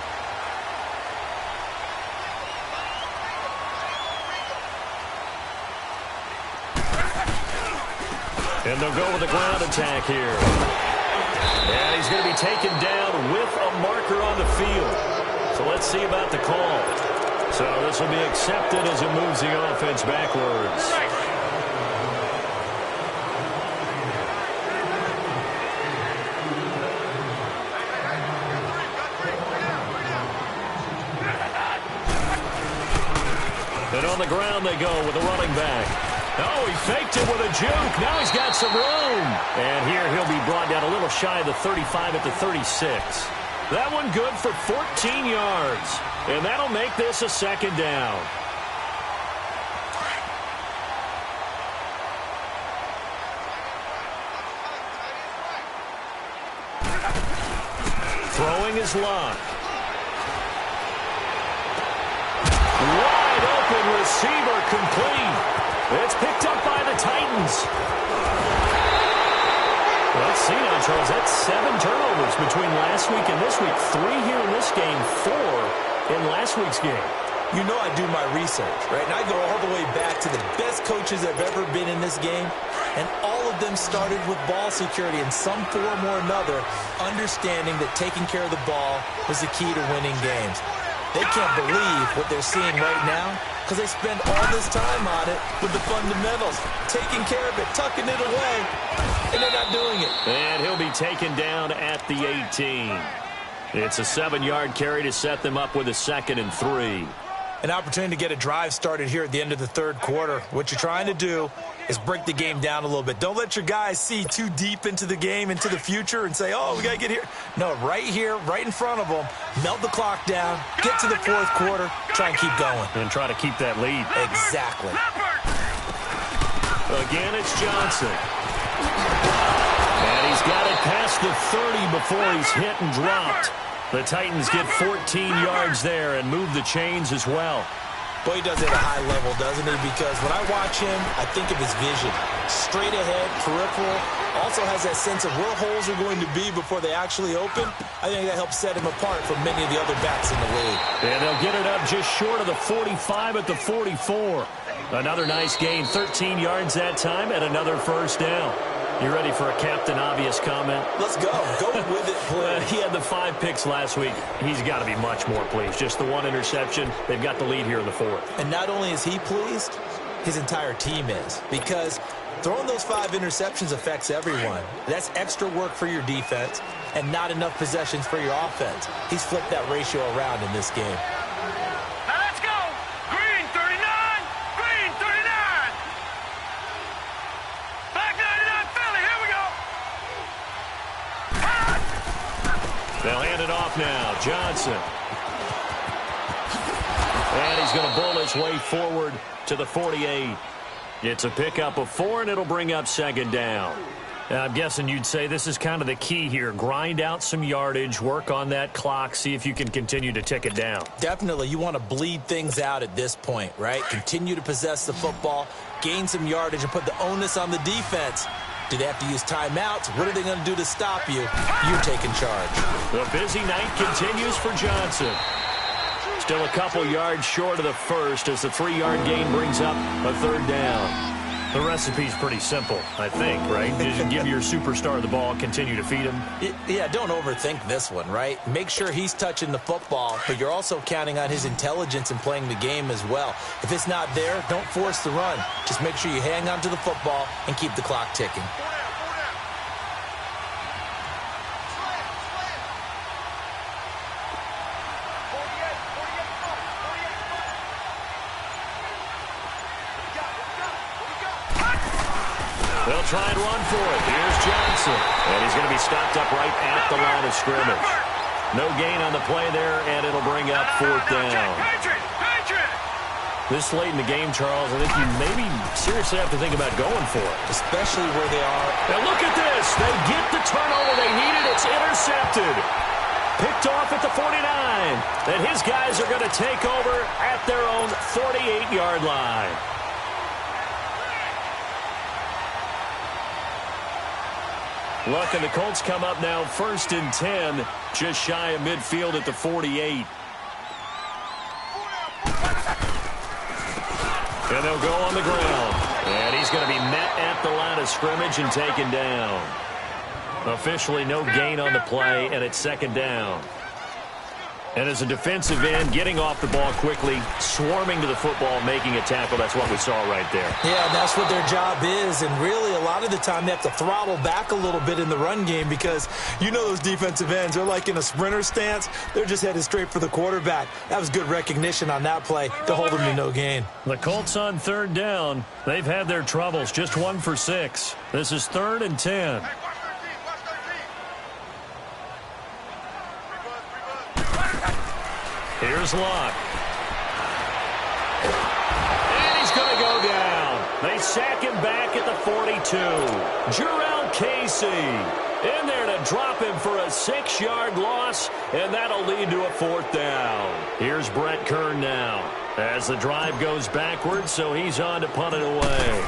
And they'll go with the ground attack here. And he's going to be taken down with a marker on the field. So let's see about the call. So this will be accepted as it moves the offense backwards. And on the ground they go with a running back. Oh, he faked it with a juke. Now he's got some room. And here he'll be brought down a little shy of the 35 at the 36. That one good for 14 yards. And that'll make this a 2nd down. Throwing his Luck. Wide open receiver complete. It's picked up by the Titans. Let's see now, Charles. That's 7 turnovers between last week and this week. 3 here in this game, 4 in last week's game. You know I do my research, right? And I go all the way back to the best coaches that have ever been in this game. And all of them started with ball security in some form or another, understanding that taking care of the ball was the key to winning games. They can't believe what they're seeing right now because they spend all this time on it with the fundamentals, taking care of it, tucking it away, and they're not doing it. And he'll be taken down at the 18. It's a 7-yard carry to set them up with a 2nd and 3. An opportunity to get a drive started here at the end of the 3rd quarter. What you're trying to do is break the game down a little bit. Don't let your guys see too deep into the game, into the future, and say, oh, we got to get here. No, right here, right in front of them, melt the clock down, get to the 4th quarter, try and keep going. And try to keep that lead. Exactly. Again, it's Johnson. And he's got it past the 30 before he's hit and dropped. The Titans get 14 yards there and move the chains as well. Boy, he does it at a high level, doesn't he? Because when I watch him, I think of his vision. Straight ahead, peripheral. Also has that sense of where holes are going to be before they actually open. I think that helps set him apart from many of the other backs in the league. And they'll get it up just short of the 45 at the 44. Another nice gain, 13 yards that time, and another 1st down. You ready for a Captain Obvious comment? Let's go. Go with it, please. He had the 5 picks last week. He's got to be much more pleased. Just the 1 interception. They've got the lead here in the 4th. And not only is he pleased, his entire team is. Because throwing those 5 interceptions affects everyone. That's extra work for your defense and not enough possessions for your offense. He's flipped that ratio around in this game. Now let's go. Green 39. Green 39. Back 99 Philly. Here we go. They'll hand it off now. Johnson. And he's going to bowl his way forward to the 48. It's a pickup of 4, and it'll bring up 2nd down. I'm guessing you'd say this is kind of the key here. Grind out some yardage, work on that clock, see if you can continue to tick it down. Definitely. You want to bleed things out at this point, right? Continue to possess the football, gain some yardage, and put the onus on the defense. Do they have to use timeouts? What are they going to do to stop you? You're taking charge. The busy night continues for Johnson. Still a couple yards short of the 1st as the 3-yard gain brings up a 3rd down. The recipe's pretty simple, I think, right? Just give your superstar the ball, continue to feed him. Yeah, don't overthink this one, right? Make sure he's touching the football, but you're also counting on his intelligence in playing the game as well. If it's not there, don't force the run. Just make sure you hang on to the football and keep the clock ticking. They'll try and run for it. Here's Johnson. And he's going to be stopped up right at the line of scrimmage. No gain on the play there, and it'll bring up fourth down. This late in the game, Charles, I think you maybe seriously have to think about going for it. Especially where they are. Now look at this. They get the turnover they needed. It's intercepted. Picked off at the 49. And his guys are going to take over at their own 48-yard line. Look, and the Colts come up now 1st and 10, just shy of midfield at the 48. And they'll go on the ground. And he's going to be met at the line of scrimmage and taken down. Officially no gain on the play, and it's 2nd down. And as a defensive end, getting off the ball quickly, swarming to the football, making a tackle, that's what we saw right there. Yeah, that's what their job is. And really, a lot of the time, they have to throttle back a little bit in the run game because you know those defensive ends, they're like in a sprinter stance. They're just headed straight for the quarterback. That was good recognition on that play to hold them to no gain. The Colts on 3rd down. They've had their troubles, just 1 for 6. This is 3rd and 10. Here's Locke. And he's going to go down. They sack him back at the 42. Jarrell Casey in there to drop him for a 6-yard loss, and that'll lead to a 4th down. Here's Brett Kern now as the drive goes backwards, so he's on to punt it away.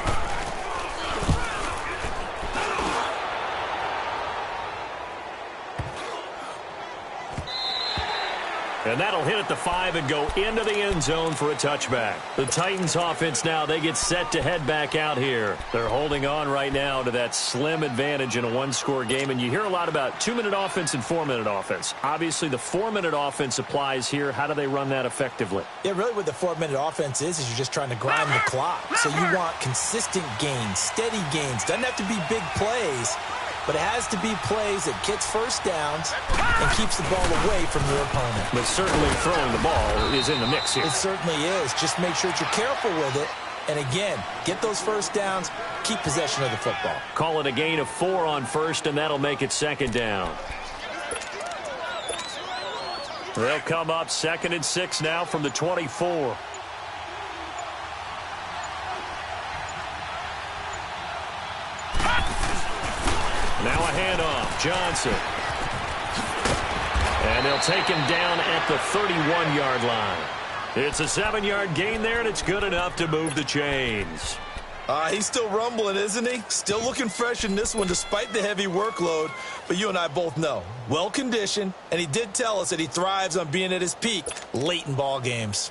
And that'll hit at the 5 and go into the end zone for a touchback. The Titans offense now, they get set to head back out here. They're holding on right now to that slim advantage in a 1-score game. And you hear a lot about 2-minute offense and 4-minute offense. Obviously, the 4-minute offense applies here. How do they run that effectively? Yeah, really what the 4-minute offense is you're just trying to grind the clock. So you want consistent gains, steady gains. Doesn't have to be big plays, but it has to be plays that gets first downs and keeps the ball away from your opponent. But certainly throwing the ball is in the mix here. It certainly is. Just make sure that you're careful with it. And again, get those first downs, keep possession of the football. Call it a gain of 4 on 1st, and that'll make it 2nd down. They'll come up 2nd and 6 now from the 24. Now a handoff. Johnson. And they'll take him down at the 31-yard line. It's a 7-yard gain there, and it's good enough to move the chains. He's still rumbling, isn't he? Still looking fresh in this one despite the heavy workload. But you and I both know, well-conditioned, and he did tell us that he thrives on being at his peak late in ball games.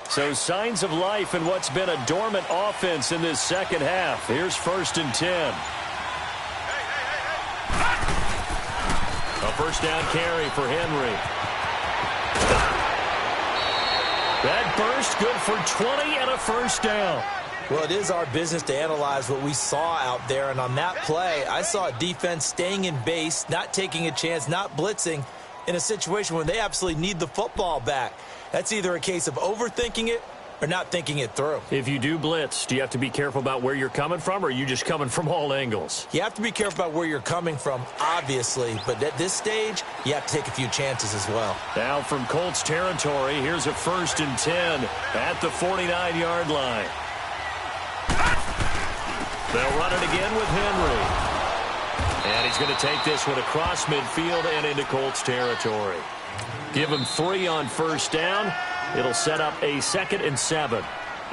So signs of life in what's been a dormant offense in this second half. Here's 1st and 10. A first down carry for Henry. That burst good for 20 and a first down. Well, it is our business to analyze what we saw out there. And on that play, I saw a defense staying in base, not taking a chance, not blitzing in a situation where they absolutely need the football back. That's either a case of overthinking it or not thinking it through. If you do blitz, do you have to be careful about where you're coming from, or are you just coming from all angles? You have to be careful about where you're coming from, obviously. But at this stage, you have to take a few chances as well. Now from Colts territory, here's a 1st and 10 at the 49-yard line. They'll run it again with Henry. And he's going to take this one across midfield and into Colts territory. Give him 3 on first down. It'll set up a 2nd and 7.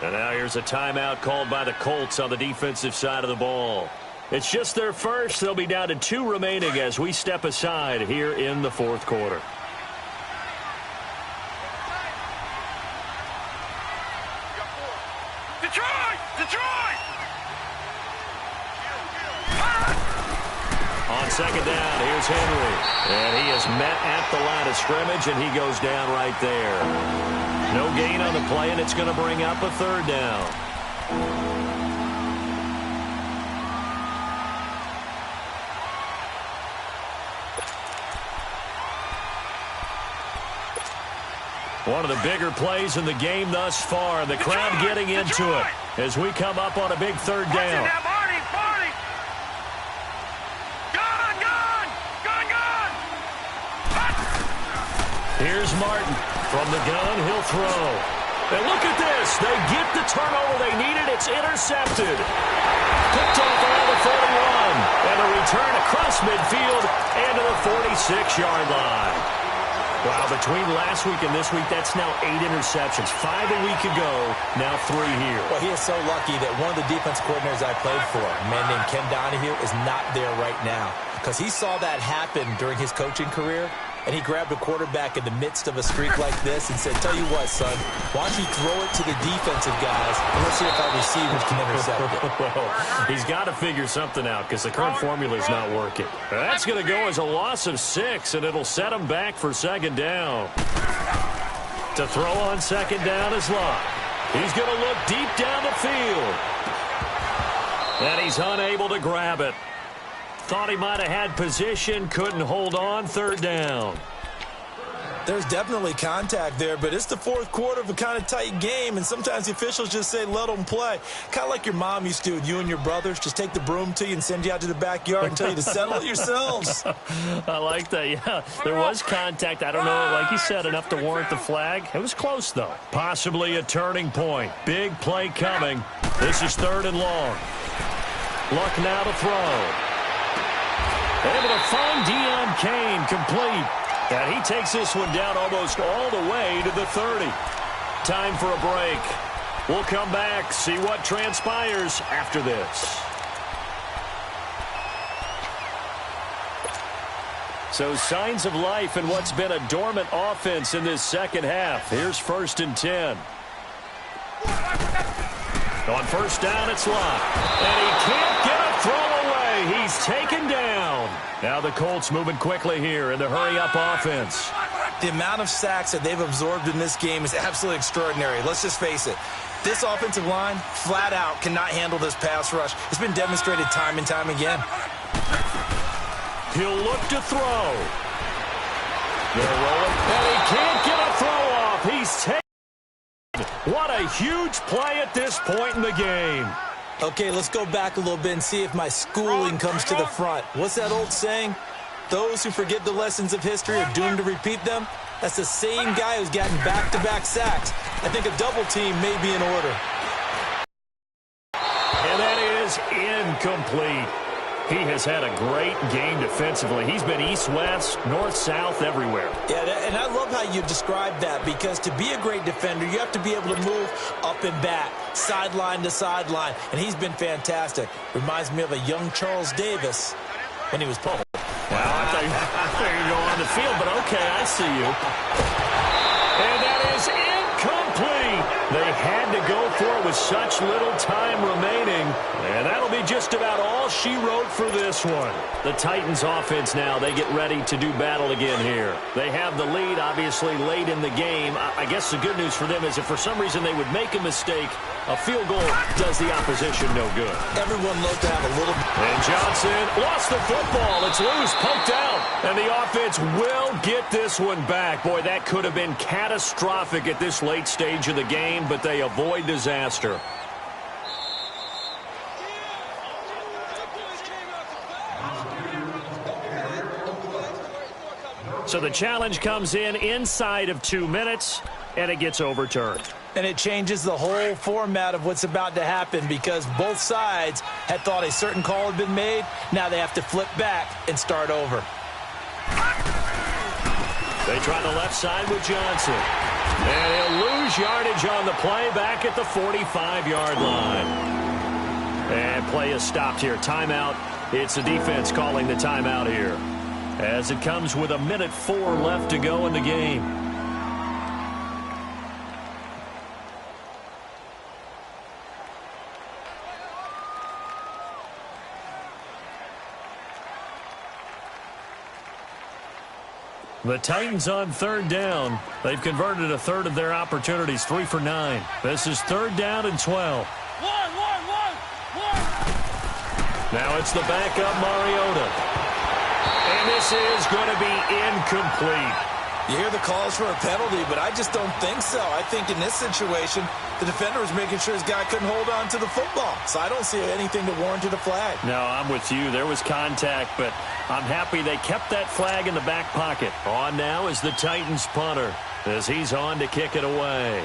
And now here's a timeout called by the Colts on the defensive side of the ball. It's just their first. They'll be down to 2 remaining as we step aside here in the 4th quarter. Detroit! Detroit! On 2nd down, here's Henry. And he is met at the line of scrimmage, and he goes down right there. No gain on the play, and it's going to bring up a 3rd down. One of the bigger plays in the game thus far. The crowd getting into it as we come up on a big 3rd down. Here's Martin. From the gun, he'll throw. And look at this. They get the turnover they needed. It's intercepted. Picked off around the 41. And a return across midfield and to the 46-yard line. Wow, between last week and this week, that's now 8 interceptions. 5 a week ago, now 3 here. Well, he is so lucky that one of the defense coordinators I played for, a man named Ken Donahue, is not there right now. Because he saw that happen during his coaching career, and he grabbed a quarterback in the midst of a streak like this and said, tell you what, son, why don't you throw it to the defensive guys, and let's see if our receivers can intercept it. Well, he's got to figure something out because the current formula is not working. That's going to go as a loss of 6, and it'll set him back for second down. To throw on second down is Locke. He's going to look deep down the field. And he's unable to grab it. Thought he might have had position, couldn't hold on, third down. There's definitely contact there, but it's the fourth quarter of a kind of tight game, and sometimes the officials just say, let them play. Kind of like your mom used to with you and your brothers. Just take the broom to you and send you out to the backyard and tell you to settle it yourselves. I like that, yeah. There was contact. I don't know, like you said, enough to warrant the flag. It was close, though. Possibly a turning point. Big play coming. This is third and long. Luck now to throw. Able to find Deion Kane complete. And he takes this one down almost all the way to the 30. Time for a break. We'll come back, see what transpires after this. So signs of life in what's been a dormant offense in this second half. Here's 1st and 10. On first down, it's Locke. And he can't get a throw away. He's taken down. Now the Colts moving quickly here in the hurry-up offense. The amount of sacks that they've absorbed in this game is absolutely extraordinary. Let's just face it. This offensive line, flat out, cannot handle this pass rush. It's been demonstrated time and time again. He'll look to throw. They're rolling. And he can't get a throw off. He's taken. What a huge play at this point in the game. Okay, let's go back a little bit and see if my schooling comes to the front. What's that old saying? Those who forget the lessons of history are doomed to repeat them. That's the same guy who's gotten back-to-back sacks. I think a double team may be in order. And that is incomplete. He has had a great game defensively. He's been east-west, north-south, everywhere. Yeah, and I love how you describe that, because to be a great defender, you have to be able to move up and back, sideline to sideline, and he's been fantastic. Reminds me of a young Charles Davis when he was pulled. Wow, I thought you were going to go on the field, but okay, I see you. And that is incomplete. They had to go for it with such little time remaining. And that'll be just about all she wrote for this one. The Titans offense now, they get ready to do battle again here. They have the lead, obviously, late in the game. I guess the good news for them is if for some reason they would make a mistake, a field goal does the opposition no good. Everyone loves to have a little... And Johnson lost the football. It's loose, poked out. And the offense will get this one back. Boy, that could have been catastrophic at this late stage of the game, but they avoid disaster. So the challenge comes in inside of 2 minutes, and it gets overturned. And it changes the whole format of what's about to happen, because both sides had thought a certain call had been made. Now they have to flip back and start over. They try the left side with Johnson. And he'll lose yardage on the play back at the 45-yard line. And play is stopped here. Timeout. It's the defense calling the timeout here, as it comes with 1:04 left to go in the game. The Titans on third down. They've converted a third of their opportunities, 3 for 9. This is third down and 12. Now it's the backup Mariota. And this is going to be incomplete. You hear the calls for a penalty, but I just don't think so. I think in this situation, the defender was making sure his guy couldn't hold on to the football. So I don't see anything that warranted a flag. No, I'm with you. There was contact, but I'm happy they kept that flag in the back pocket. On now is the Titans punter as he's on to kick it away.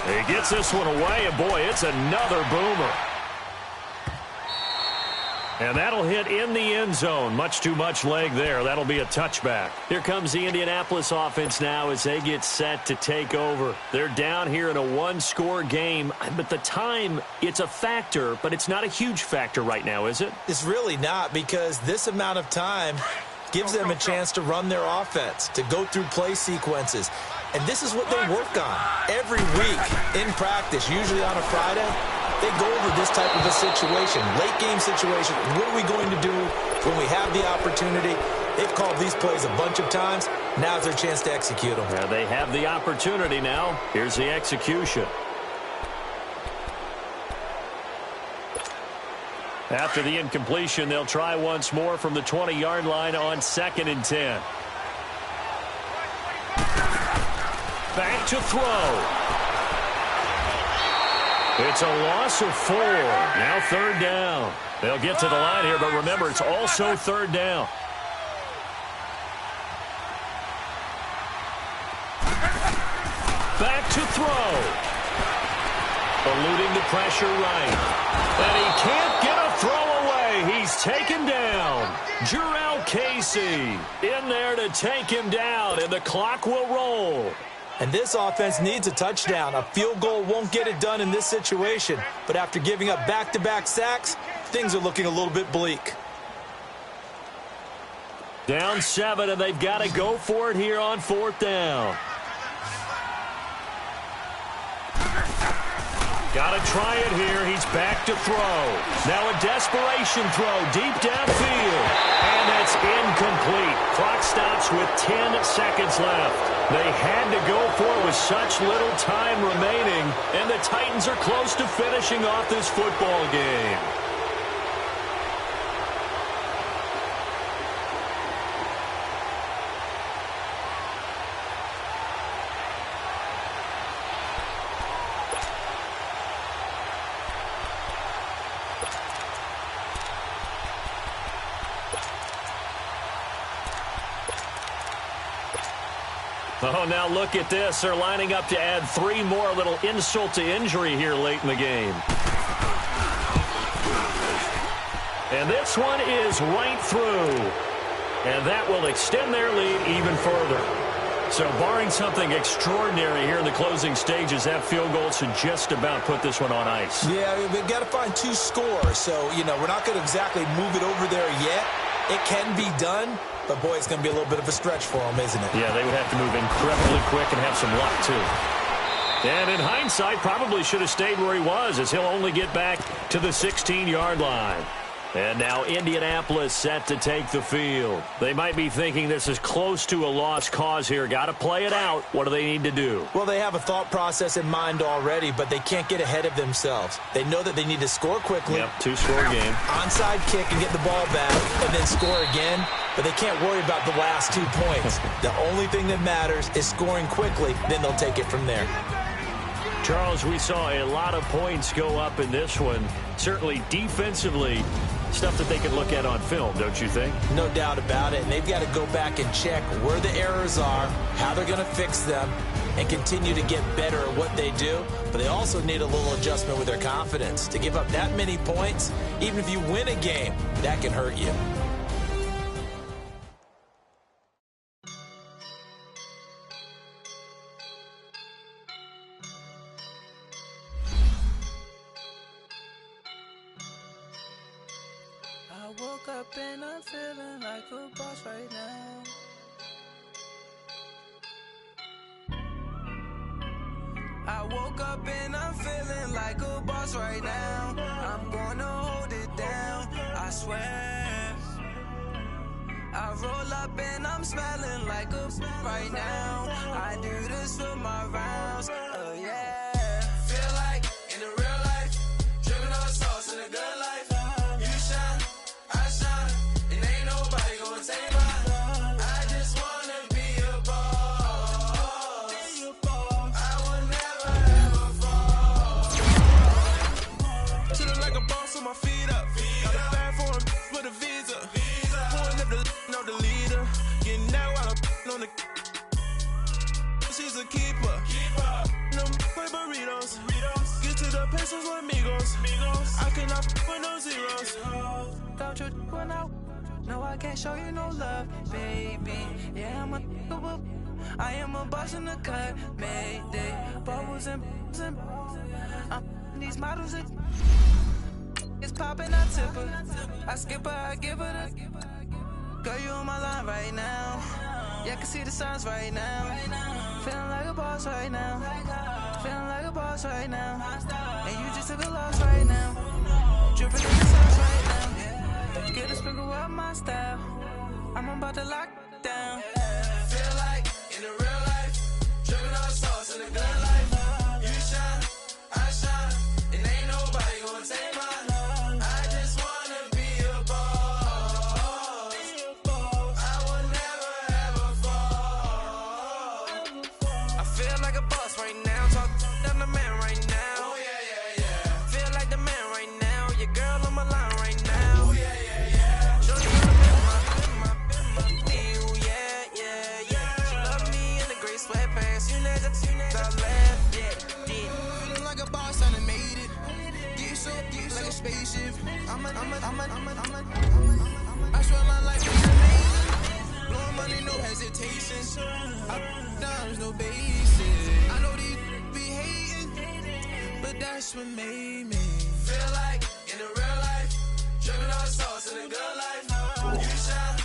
He gets this one away, and boy, it's another boomer. And that'll hit in the end zone. Much too much leg there. That'll be a touchback. Here comes the Indianapolis offense now as they get set to take over. They're down here in a one-score game. But the time, it's a factor, but it's not a huge factor right now, is it? It's really not, because this amount of time gives them a chance to run their offense, to go through play sequences. And this is what they work on every week in practice, usually on a Friday. They go over this type of a situation, late game situation. What are we going to do when we have the opportunity? They've called these plays a bunch of times. Now's their chance to execute them. Yeah, they have the opportunity now. Here's the execution. After the incompletion, they'll try once more from the 20-yard line on 2nd and 10. Back to throw. It's a loss of 4. Now 3rd down. They'll get to the line here, but remember, it's also 3rd down. Back to throw. Alluding to pressure right. And he can't get a throw away. He's taken down. Jurrell Casey in there to take him down, and the clock will roll. And this offense needs a touchdown. A field goal won't get it done in this situation. But after giving up back-to-back sacks, things are looking a little bit bleak. Down 7, and they've got to go for it here on 4th down. Got to try it here. He's back to throw. Now a desperation throw deep downfield. And it's incomplete. Clock stops with 10 seconds left. They had to go for it with such little time remaining. And the Titans are close to finishing off this football game. Oh, now look at this. They're lining up to add 3 more. A little insult to injury here late in the game. And this one is right through. And that will extend their lead even further. So barring something extraordinary here in the closing stages, that field goal should just about put this one on ice. Yeah, we've got to find 2 scores. So, we're not going to exactly move it over there yet. It can be done. But, boy, it's going to be a little bit of a stretch for them, isn't it? Yeah, they would have to move incredibly quick and have some luck, too. And in hindsight, probably should have stayed where he was, as he'll only get back to the 16-yard line. And now Indianapolis set to take the field. They might be thinking this is close to a lost cause here. Got to play it out. What do they need to do? Well, they have a thought process in mind already, but they can't get ahead of themselves. They know that they need to score quickly. Yep, 2-score game. Onside kick and get the ball back and then score again. But they can't worry about the last 2 points. The only thing that matters is scoring quickly. Then they'll take it from there. Charles, we saw a lot of points go up in this one. Certainly defensively, stuff that they can look at on film, don't you think? No doubt about it. And they've got to go back and check where the errors are, how they're going to fix them, and continue to get better at what they do. But they also need a little adjustment with their confidence. To give up that many points, even if you win a game, that can hurt you. I woke up and I'm feeling like a boss right now. I woke up and I'm feeling like a boss right now. I'm gonna hold it down, I swear. I roll up and I'm smelling like a right now. I do this for my rounds, yeah. Feel like in the real life, dripping on sauce in a good life. You shine, I shine, and they know the leader. Getting that while I'm on the. She's a keeper. No play burritos. Get to the pesos with amigos. I cannot with no zeros. Don't you run out? No, I can't show you no love, baby. Yeah, I am a boss in the cut, Mayday. Bubbles and these models are. It's popping, I tip her. I skip her, I give her the. Girl, you on my line right now. Yeah, I can see the signs right now. Feeling like a boss right now. Feeling like a boss right now. And you just took a loss right now. Dripping in the sauce right now. Get a sprinkle up my style. I'm about to lock down. Feel like in the real life. Dripping on sauce in the good life. You shine, I shine. And ain't nobody gonna take mine. I just wanna be a boss. I will never ever fall. I feel like a boss right now. Talk down the man right now. Oh yeah. Feel like the man right now. Your girl on my line right now. Oh yeah. Show you my deal. Yeah. She love me in the gray sweatpants. You never left. Yeah. Feeling like a boss, I done made it. Get so like a spaceship. I swear my life is amazing. Blowing money, no hesitation. Dimes, no basic. I know these be hating, but that's what made me feel like in the real life. Dripping on sauce in the good life. You shine,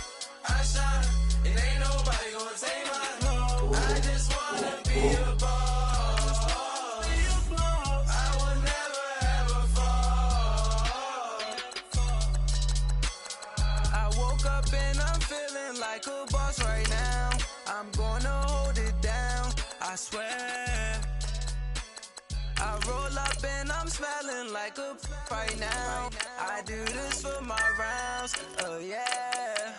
I shine, and ain't nobody gonna take mine. I just wanna be a boss. I will never ever fall. I woke up and I'm feeling like a boss right now. I'm gonna hold it down, I swear. I roll up and I'm smelling like a right now. I do this for my rounds, oh yeah.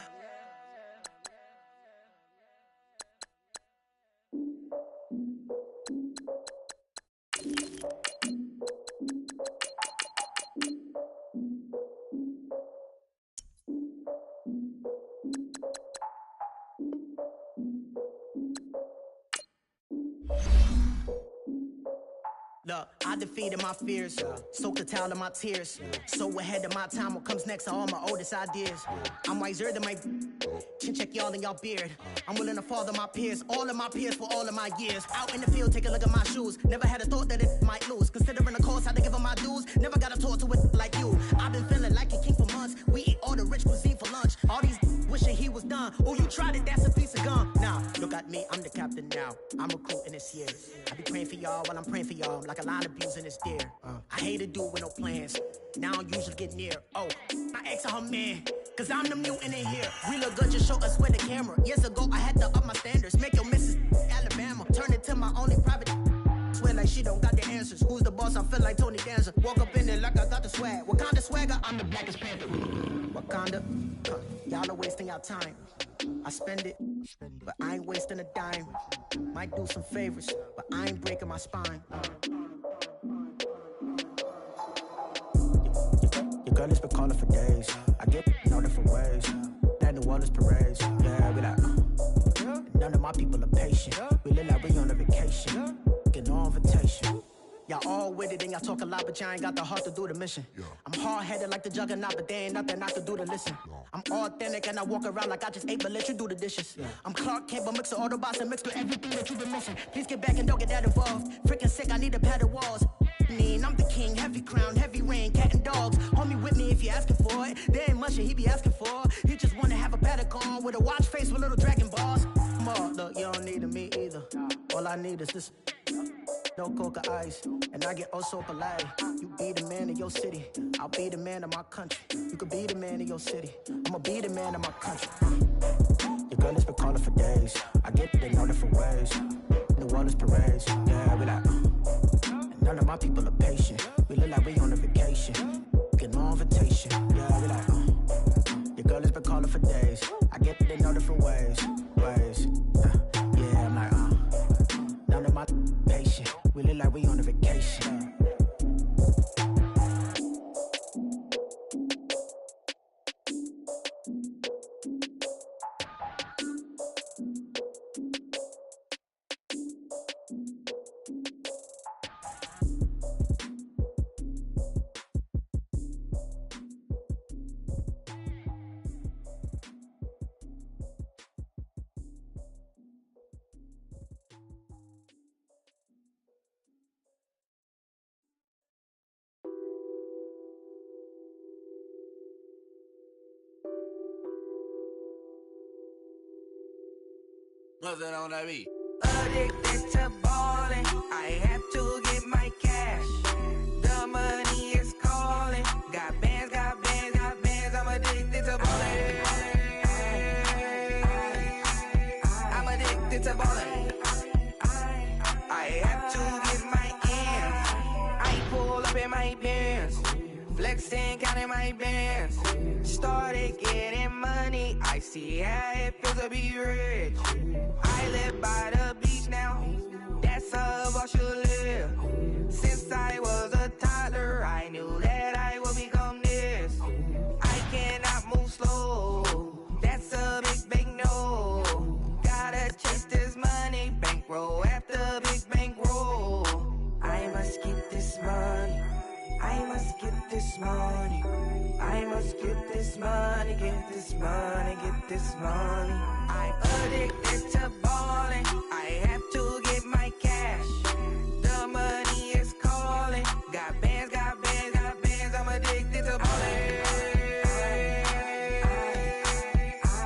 Look, I defeated my fears, soaked the towel in my tears. So ahead of my time, what comes next are all my oldest ideas. I'm wiser than my chin check y'all in y'all beard. I'm willing to father my peers, all of my peers for all of my years. Out in the field, take a look at my shoes. Never had a thought that it might lose. Considering the cost, had to give them my dues. Never got to talk to it like you. I've been feeling like a king for months. We eat all the rich cuisine for lunch. All these wishing he was done. Oh, you tried it, that's a piece of gum. Now, look at me, I'm the captain now. I'm recruiting this year. I be praying for y'all while I'm praying for y'all. Like a line of abusing this deer. I hate to do it with no plans. Now I usually get near. Oh, my ex and her man. Cause I'm the mutant in here. We look good, just show us with the camera. Years ago, I had to up my standards. Make your missus Alabama. Turn it to my only private. Swear like she don't got the answers. Who's the boss? I feel like Tony Danza. Walk up in there like I got the swag. What kind of swagger? I'm the blackest panther. Wakanda. Y'all are wasting your time. I spend it, but I ain't wasting a dime. Might do some favors, but I ain't breaking my spine. Your girl has been calling for days. I get no different ways. That New Orleans parades. Yeah, we like. None of my people are patient. We live like we on a vacation. Get no invitation. Y'all all with it and y'all talk a lot, but y'all ain't got the heart to do the mission. I'm hard-headed like the juggernaut, but there ain't nothing I can do to listen. I'm authentic and I walk around like I just ate, but let you do the dishes. I'm Clark Kent, but mix the Autobots and mix with everything that you've been missing. Please get back and don't get that involved. Freaking sick, I need a padded walls. I'm the king, heavy crown, heavy rain, cat and dogs. Homie with me if you're asking for it. There ain't much that he be asking for. He just wanna have a paddock on with a watch face with little dragon balls. Look, you don't need me either. All I need is this. No coca ice, and I get oh so polite. You be the man of your city, I'll be the man of my country. You could be the man of your city, I'ma be the man of my country. Your girl has been calling for days. I get it in all different ways. New Orleans parades, yeah, we like. And none of my people are patient. We look like we on a vacation. Get no invitation, yeah, we like. Your girl has been calling for days. I get it in all different ways. Yeah, I'm like, none of my patient. We look like we on a vacation. What's that on that beat? Addicted to ballin', I have to get my cash. The money is calling. Got bands, got bands, got bands. I'm addicted to ballin'. I'm addicted to ballin'. I have to get my ends. I pull up in my pants, flexing, counting my bands. Started getting money. I see how it feels to be rich. I live by the beach now. That's how I should live. Since I was a toddler, I knew that I would become this. I cannot move slow. That's a big, big no. Gotta chase this money, bankroll after big bankroll. I must get this money. I must get this money. I must get this money, get this money, get this money. I'm addicted to ballin'. I have to get my cash. The money is calling. Got bands, got bands, got bands. I'm addicted to ballin'.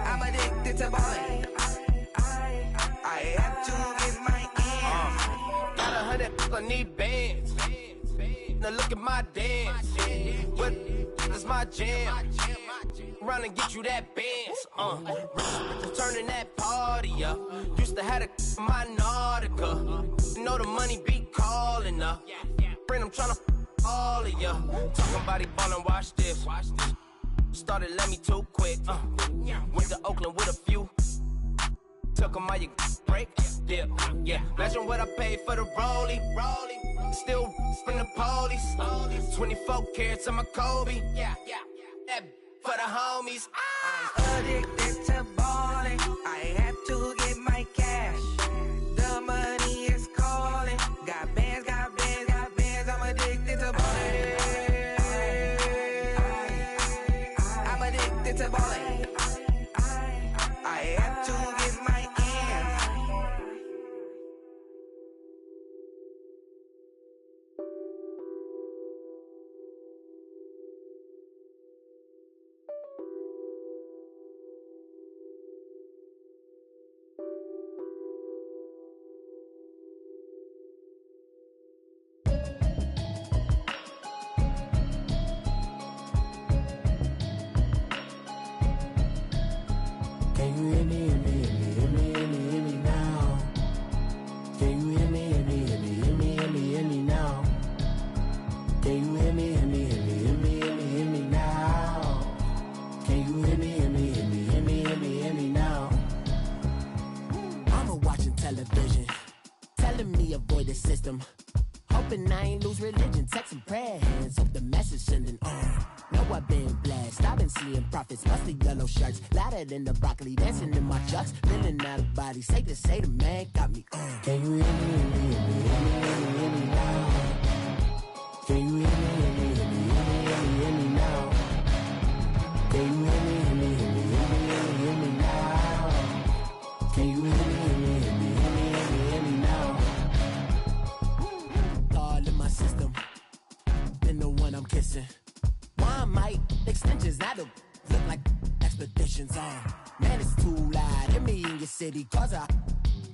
I'm addicted to ballin'. I have to get my ends. Got 100, I need bands. Now look at my dance. What is my jam? Run and get you that bands. Turning that party up. Used to have a my Nautica. You know the money be calling up. Friend, I'm tryna all of ya. Talking about it ballin', watch this. Started let me too quick. Went to Oakland with a few. Took 'em all you break. Dip. Yeah. Imagine what I paid for the rollie. Still from the police. 24 carats on my Kobe. Yeah. That for the homies. I'm addicted to ballin'. I have to get my cash. The money is calling. Got bands, got bands, got bands. I'm addicted to ballin'. I'm addicted to ballin'. I have to get my ends. Can you hear me, hear me, hear me, hear me, hear me, hear me now? Can you hear me, hear me, hear me, hear me, hear me, hear me now? Can you hear me, hear me, hear me, hear me, hear me, hear me now? Can you hear me, hear me, hear me, hear me, hear me, hear me now? Mama watching television, telling me avoid the system. Hoping I ain't lose religion, texting prayer hands, hope the message sending on. Know I've been blessed, I've been seeing prophets, mostly yellow shirts, louder than the broccoli, dancing in my chucks, feeling out of body, say the man got me on. Can you hear me, hear me, hear me, hear me, hear me, hear me now? Can you hear me, hear me, hear me, hear me, hear me, hear me now? Can you hear me, hear me, hear me, hear me, hear me, hear me now? Can you hear me, hear me, hear me, hear me, hear me, hear me now? All in my system, been the one I'm kissing. One might extensions that'll look like expeditions on. Man, it's too loud. Hit me in your city, cause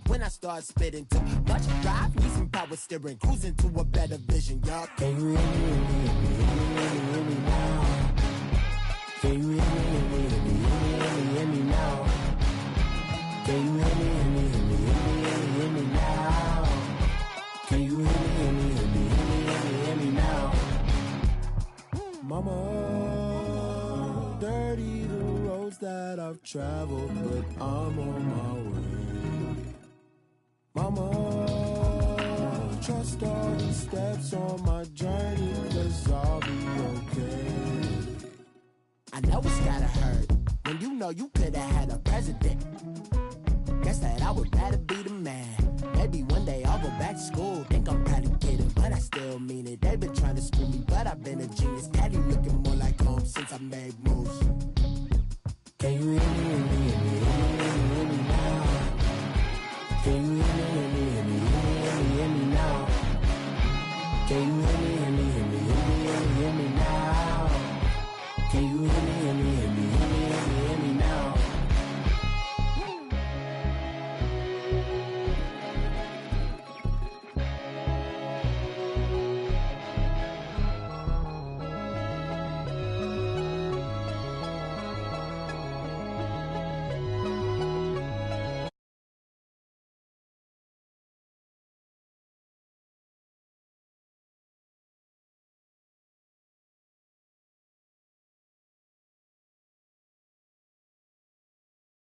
when I start spitting too much drive, need some power steering, cruising to a better vision, y'all. Can you hear me, hear me, hear me, hear me, hear me, hear me now? Can you hear me, hear me, hear me, hear me, hear me, hear me now? Can you hear me, hear me, hear me, hear me, hear me, hear me now? Can you hear me, hear me, hear me, hear me, hear me, hear me now? Mama, dirty the roads that I've traveled, but I'm on my way. Mama, trust all the steps on my journey, 'cause I'll be okay. I know it's gotta hurt when you know you could've had a president. Guess that I would rather be the man. Maybe one day I'll go back to school. Think I'm proud to get it, but I still mean it. They've been trying to screw me, but I've been a genius. Daddy looking more like home since I made moves. Can you hear me?